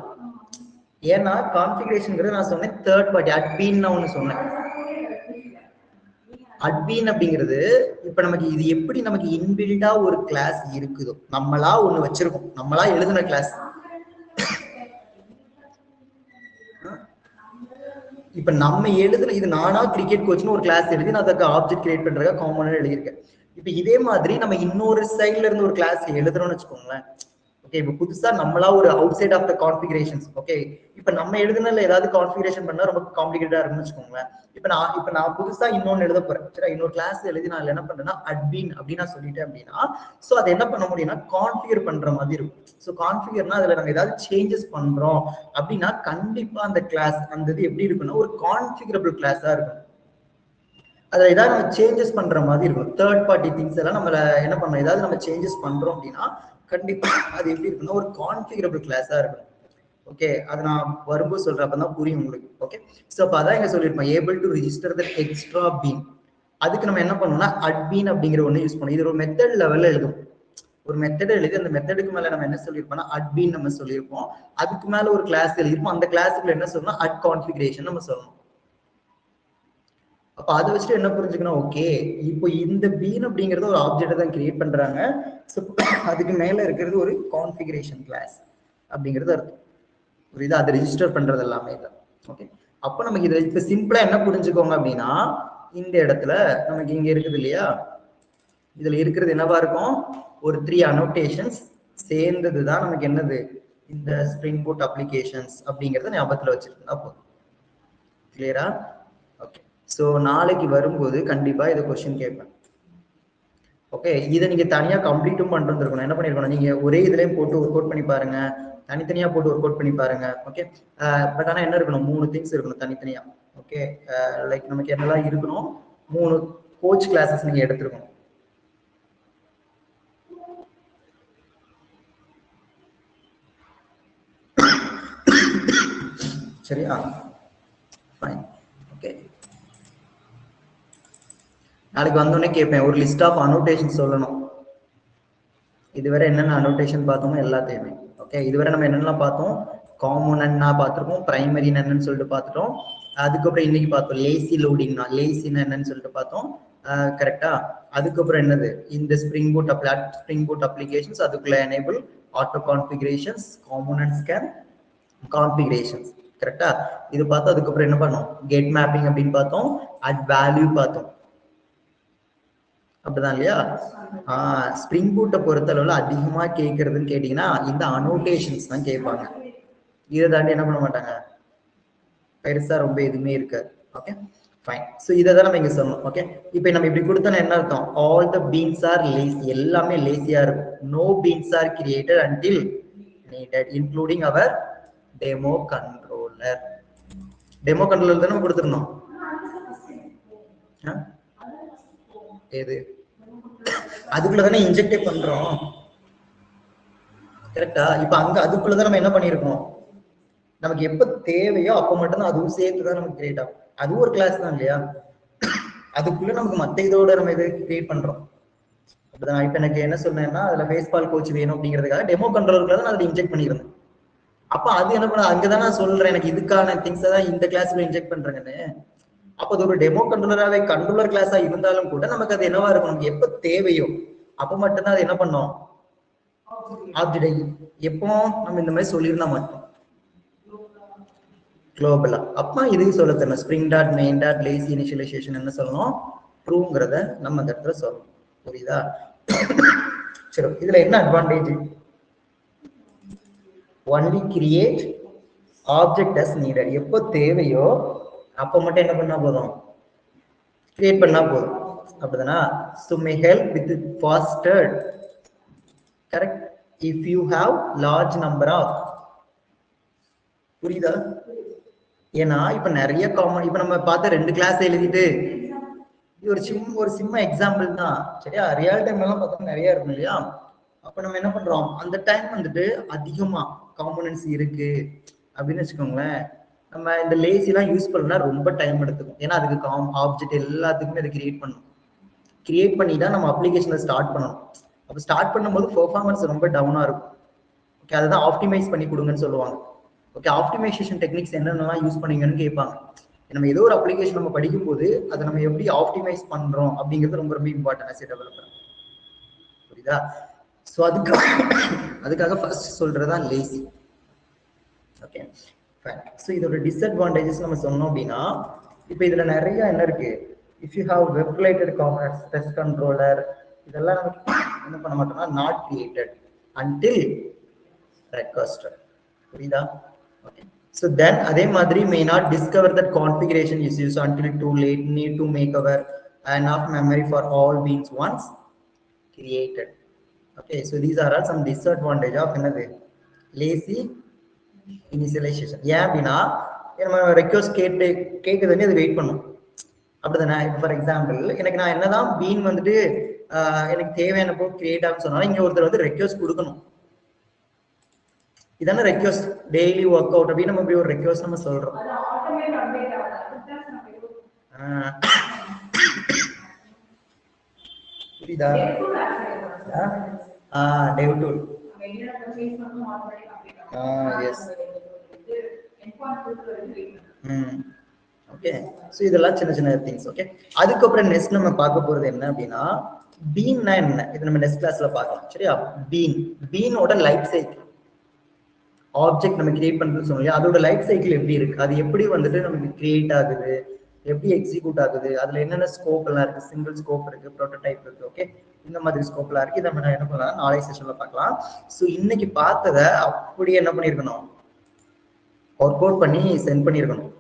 Speaker 1: ஏன்னா கான்ஃபிகரேஷன்ங்கிறது நான் சொன்னேன் தேர்ட் பார்ட்டி அட்பீன் நான் ஒன்று சொன்னேன். அட்பீன் அப்படிங்கிறது இப்ப நமக்கு இது எப்படி நமக்கு இன்பில்டா ஒரு கிளாஸ் இருக்குதோ, நம்மளா ஒண்ணு வச்சிருக்கோம், நம்மளா எழுதுன கிளாஸ். இப்ப நம்ம எழுதுன இது நானா கிரிக்கெட் கோச்னு ஒரு கிளாஸ் எழுதி நான் அதுக்கு ஆப்ஜெக்ட் கிரியேட் பண்றதுக்கு காமனா எழுதியிருக்கேன். இப்ப இதே மாதிரி நம்ம இன்னொரு சைட்ல இருந்து ஒரு கிளாஸ் எழுதுறோம்னு வச்சுக்கோங்களேன். ஓகே, இப்ப புதுசா நம்மளா ஒரு outside of the configurations. Okay, இப்ப நம்ம எழுதுனதுல ஏதாவது கான்ஃபிகரேஷன் பண்ணா ரொம்ப காம்ப்ளிகேட்டா இருக்கும்னு வச்சுக்கோங்களேன். இப்ப நான் புதுசா இன்னொன்னு எழுத போறேன். சரி, இன்னொரு கிளாஸ் எழுதி நான் என்ன பண்றேன்னா அட்மின் அப்படின்னு நான் சொல்லிட்டேன் அப்படின்னா, சோ அதை என்ன பண்ண முடியும்னா கான்ஃபிகர் பண்ற மாதிரி இருக்கும். சோ கான்ஃபிகர்னா அதுல நம்ம ஏதாவது சேஞ்சஸ் பண்றோம் அப்படின்னா கண்டிப்பா அந்த கிளாஸ் அந்த இது எப்படி இருக்குன்னா ஒரு கான்ஃபிகரபிள் கிளாஸா இருக்கும். அதுல ஏதாவது நம்ம சேஞ்சஸ் பண்ற மாதிரி இருக்கும். தேர்ட் பார்ட்டி திங்ஸ் எல்லாம் நம்ம என்ன பண்ணோம், ஏதாவது நம்ம சேஞ்சஸ் பண்றோம் அப்படின்னா கண்டிப்பா அது எப்படி இருக்குன்னா ஒரு கான்ஃபிகரபிள் கிளாஸா இருக்கும். ஓகே, அது நான் வரும்போது சொல்றேன், அப்பதான் புரியும் உங்களுக்கு. ஓகே, சோ அப்ப அதான் இங்க சொல்லிருப்போம் able to register the extra bean. அதுக்கு நம்ம என்ன பண்ணோம்னா அட்பீன் அப்படிங்கிற ஒண்ணு யூஸ் பண்ணுவோம். இது ஒரு மெத்தட் லெவல்ல எழுதும். ஒரு மெத்தட் எழுதி அந்த மெத்தடுக்கு மேல நம்ம என்ன சொல்லியிருப்போம்னா அட்பீன் நம்ம சொல்லியிருப்போம். அதுக்கு மேல ஒரு கிளாஸ் எழுதிருப்போம். அந்த கிளாஸுக்குள்ள என்ன சொல்லணும், அட் கான்ஃபிகரேஷன் நம்ம சொல்லணும். அப்ப அதை வச்சுட்டு என்ன புரிஞ்சுக்கணும், ஓகே இப்போ இந்த பீன் அப்படிங்கறது ஒரு ஆப்ஜெக்ட் தான் கிரியேட் பண்றாங்க. அதுக்கு மேல இருக்கிறது ஒரு கான்ஃபிகரேஷன் கிளாஸ் அப்படிங்கிறது அர்த்தம். புரியுதா? அதை ரெஜிஸ்டர் பண்றது எல்லாமே தான். ஓகே, அப்ப நமக்கு இதுல இப்ப சிம்பிளா என்ன புரிஞ்சுக்கோங்க அப்படின்னா, இந்த இடத்துல நமக்கு இங்க இருக்குது இல்லையா, இதுல இருக்கிறது என்னவா இருக்கும், ஒரு 3 அனோட்டேஷன்ஸ் சேர்ந்ததுதான் நமக்கு என்னது இந்த ஸ்ப்ரிங் பூட் அப்ளிகேஷன்ஸ் அப்படிங்கறத ஞாபகத்துல வச்சிருந்தா போதும். கிளியரா? ஓகே, சோ நாளைக்கு வரும்போது கண்டிப்பா இதை கொஸ்டின் கேட்பேன். ஓகே, இதை நீங்க தனியா கம்ப்ளீட்டும் பண்ணிட்டு இருக்கணும். என்ன பண்ணிருக்கணும், நீங்க ஒரே இதுலயும் போட்டு ஒர்க் அவுட் பண்ணி பாருங்க, தனித்தனியா போட்டு ஒர்க் அவுட் பண்ணி பாருங்க. ஓகே, பட் ஆனா என்ன இருக்கணும், 3 திங்ஸ் இருக்கணும் தனித்தனியா. ஓகே, லைக் நமக்கு என்னெல்லாம் இருக்கணும், 3 கோச் கிளாஸஸ் நீங்க எடுத்துருக்கணும். சரியா? ஃபைன். ஓகே, நாளைக்கு வந்தோடனே கேட்பேன், ஒரு லிஸ்ட் ஆஃப் அனோட்டேஷன் சொல்லணும். இதுவரை என்னென்ன அனோட்டேஷன் பார்த்தோமோ எல்லாத்தையுமே. ஓகே, இதுவரை நம்ம என்னென்னலாம் பார்த்தோம், காமனா பார்த்துருக்கோம், பிரைமரி என்னன்னு சொல்லிட்டு பார்த்துட்டோம். அதுக்கப்புறம் இன்னைக்கு பார்த்தோம் லேசி லோடிங்னா, லேசின்னு என்னன்னு சொல்லிட்டு பார்த்தோம். கரெக்டா? அதுக்கப்புறம் என்னது, இந்த ஸ்ப்ரிங் பூட் அப்ளிகேஷன்ஸ், அதுக்குள்ள enable auto configurations, component scan, configurations. கரெக்டா? இது பார்த்தோம். அதுக்கப்புறம் என்ன பண்ணோம், கெட் மேப்பிங் அப்படின்னு பார்த்தோம், அட் வேல்யூ பார்த்தோம். அப்படிதான் இல்லையா? ஸ்ப்ரிங் பூட்டை பொறுத்தளவுல அதிகமா கேட்கறதுன்னு கேட்டீங்கன்னா இந்த அனோட்டேஷன்ஸ் தான் கேட்பாங்க. இதை தாண்டி என்ன பண்ண மாட்டாங்க, பெருசா ரொம்ப எதுவுமே இருக்காது. Okay, fine. ஸோ இதை தான் நம்ம இங்க சொல்லணும். ஓகே, இப்போ நம்ம இப்படி கொடுத்தோன்னா என்ன அர்த்தம், all the beans are lazy, எல்லாமே லேசியா இருக்கும். No beans are created until needed including our demo controller. Demo controller தான் நம்ம கொடுத்துருந்தோம். எது அதுக்குள்ளதானே இன்ஜெக்டே பண்றோம். கரெக்டா? இப்ப அங்க அதுக்குள்ளதான் நம்ம என்ன பண்ணிருக்கோம், நமக்கு எப்ப தேவையோ அப்ப மட்டும்தான் அதுவும் சேர்த்துதான் நமக்கு கிரியேட் ஆகும். அதுவும் ஒரு கிளாஸ் தான் இல்லையா? அதுக்குள்ள நமக்கு மத்த இதோட நம்ம இதை கிரியேட் பண்றோம். அப்படிதான். இப்ப எனக்கு என்ன சொன்னேன்னா அதுல பேஸ்பால் கோச் வேணும் அப்படிங்கிறதுக்காக டெமோ கண்ட்ரோலர்ல தான் அதை இன்ஜெக்ட் பண்ணிருந்தேன். அப்ப அது என்ன பண்ண, அங்கதான் நான் சொல்றேன் எனக்கு இதுக்கான திங்ஸ் தான் இந்த கிளாஸ்ல இன்ஜெக்ட் பண்றேங்கன்னு. அப்ப அது ஒரு டெமோ கண்ட்ரோலராகவே கண்ட்ரோலர் கிளாஸா இருந்தாலும் கூட நமக்கு அது என்னவா இருக்கும், நமக்கு எப்ப தேவையோ அப்ப மட்டும்தான் அது என்ன பண்ணோம், ஆப்ஜெக்ட் எப்போ நம்ம இந்த மாதிரி சொல்லியிருந்தா மட்டும் குளோபலா. அப்ப இதுக்கு சொல்ல தரணும், spring dot main dot lazy initialization என்ன சொல்லணும், ட்ரூங்கிறத நம்ம இந்த இடத்துல சொல்லணும். புரியுதா? சரி, இதுல என்ன advantage, only create object as needed. எப்போ தேவையோ அப்ப மட்டும் என்ன பண்ணா போதும், கிரியேட் பண்ணா போதும். அப்படிதானா? So may help with faster, correct, if you have large number of. புரியுதா? ஏன்னா இப்ப நிறைய காமன், இப்ப நம்ம பார்த்த 2 கிளாஸ் எழுதிட்டு இது ஒரு சின்ன எக்ஸாம்பிள் தான். சரியா? ரியல் டைம் எல்லாம் பார்த்தா நிறைய இருக்கும் இல்லையா? அப்ப நம்ம என்ன பண்றோம், அந்த டைம் வந்துட்டு அதிகமா காம்போனன்ட்ஸ் இருக்கு அப்படின்னு வச்சுக்கோங்களேன், நம்ம இந்த லேசி எல்லாம் யூஸ் பண்ணா ரொம்ப டைம் எடுத்துக்கும். ஏன்னா அதுக்கு ஆப்ஜெக்ட் எல்லாத்துக்குமே அதை கிரியேட் பண்ணி தான் நம்ம அப்ளிகேஷனை ஸ்டார்ட் பண்ணணும். அப்ப ஸ்டார்ட் பண்ணும்போது பெர்ஃபார்மன்ஸ் ரொம்ப டவுனா இருக்கும். ஓகே, அதுதான் ஆப்டிமைஸ் பண்ணி கொடுங்கன்னு சொல்லுவாங்க. ஓகே, ஆப்டிமைசேஷன் டெக்னிக்ஸ் என்னென்னலாம் யூஸ் பண்ணீங்கன்னு கேட்பாங்க. நம்ம ஏதோ ஒரு அப்ளிகேஷன் நம்ம படிக்கும் போது அதை நம்ம எப்படி ஆப்டிமைஸ் பண்றோம் அப்படிங்கிறது ரொம்ப ரொம்ப இம்பார்ட்டன்ட் as a developer. புரியுதா? ஸோ அதுக்காக ஃபர்ஸ்ட் சொல்றதுதான் லேசி. ஓகே, ஸோ இதோட டிஸ்அட்வான்டேஜஸ் நம்ம சொன்னோம் அப்படின்னா, இப்போ இதுல நிறைய என்ன இருக்கு, if you have web related components, test controller, இதெல்லாம் நம்ம என்ன பண்ண மாட்டோம்னா நாட் கிரியேட்டட் அன்டில் ரெக்வஸ்டட். புரியுதா? ஓகே. ஸோ தென் அதே மாதிரி may not discover that configuration is use until too late, need to make our enough memory for all beans once created. Okay, so these are all some disadvantage of என்னது lazy initialization. ஏன் அப்படின்னா நம்ம request கேட்குதுன்னு அது wait பண்ணும், அப்படிதானே? இப்போ for example எனக்கு நான் என்னதான் பீன் வந்துட்டு எனக்கு தேவையானப்போ கிரியேட் ஆகும் சொன்னாலும் இங்க ஒருத்தர் வந்து ரெக்வஸ்ட் கொடுக்கணும். இதான ரெக்வஸ்ட் டெய்லி ஒர்க் அவுட் அப்படின்னு நம்ம இப்படி ஒரு ரெக்வஸ்ட் நம்ம சொல்றோம். புரியுதா? Dev tool. Yes. Okay. So இதெல்லாம் சின்ன சின்ன திங்ஸ். ஓகே. அதுக்கப்புறம் நெக்ஸ்ட் நம்ம பார்க்க போறது என்ன அப்படின்னா, பீன்னா என்ன, இது நம்ம நெக்ஸ்ட் கிளாஸ்ல பார்க்கலாம். சரியா? பீனோட லைஃப் சைக்கிள், ஆப்ஜெக்ட் நம்ம கிரியேட் பண்றதுன்னு சொன்னோம், அதோட லைஃப் சைக்கிள் எப்படி இருக்கு, அது எப்படி வந்துட்டு நமக்கு கிரியேட் ஆகுது, எப்படி எக்ஸிக்யூட் ஆகுது, அதுல என்னென்ன ஸ்கோப் எல்லாம் இருக்கு, சிங்கிள் ஸ்கோப் இருக்கு, ப்ரோட்டோடைப் இருக்கு. ஓகே, இந்த மாதிரி ஸ்கோப் எல்லாம் இருக்கு. இதை நம்ம என்ன பண்ணலாம், நாளைக்கு செஷன்ல பார்க்கலாம். ஸோ இன்னைக்கு பார்த்ததை அப்படியே என்ன பண்ணிருக்கணும், ஒர்க் அவுட் பண்ணி சென்ட் பண்ணிருக்கணும்.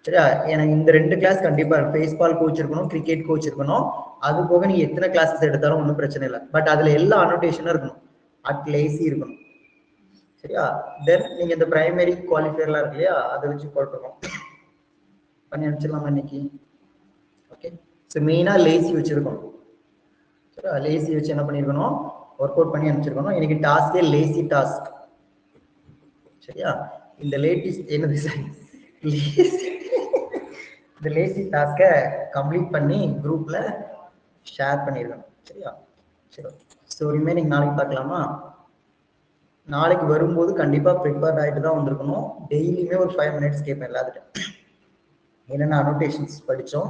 Speaker 1: சரியா? எனக்கு இந்த 2 கிளாஸ் கண்டிப்பா பேஸ்பால் கோச் இருக்கணும், கிரிக்கெட் கோச் இருக்கணும். அது போக நீங்க எத்தனை கிளாஸஸ் எடுத்தாலும் ஒன்றும் பிரச்சனை இல்லை. பட் அதுல எல்லா அனோட்டேஷனும் இருக்கணும், அட் லேசி இருக்கணும். சரியா? தென் நீங்க இந்த பிரைமரி குவாலிஃபயர்லாம் இருக்கு இல்லையா, அதை வச்சு போட்டுருக்கோம் பண்ணி அனுப்பிச்சிடலாமா இன்னைக்கு? ஓகே. ஸோ மெயினா லேசி வச்சிருக்கணும். சரியா? லேசி வச்சு என்ன பண்ணிருக்கணும், ஒர்க் அவுட் பண்ணி அனுப்பிச்சிருக்கணும். இன்னைக்கு டாஸ்கே லேசி டாஸ்க். சரியா? இந்த லேட்டஸ்ட் என்னது இந்த லேசி டாஸ்கை கம்ப்ளீட் பண்ணி குரூப்ல ஷேர் பண்ணிருக்கணும். சரியா? சரி. ஸோ ரிமைனிங் நாளைக்கு பார்க்கலாமா? நாளைக்கு வரும்போது கண்டிப்பா ப்ரிப்பேர்ட் ஆகிட்டு தான் வந்திருக்கணும். டெய்லியுமே ஒரு 5 minutes கேட்பேன் எல்லாத்துட்டும். என்னென்ன அனோட்டேஷன்ஸ் படித்தோம்,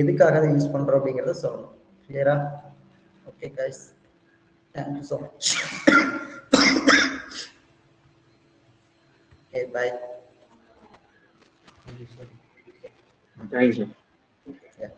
Speaker 1: எதுக்காக அதை யூஸ் பண்றோம் அப்படிங்கிறத சொல்லணும். கிளியரா? Okay guys, thank you so much. Okay, bye.
Speaker 3: Thank you.
Speaker 1: Yeah.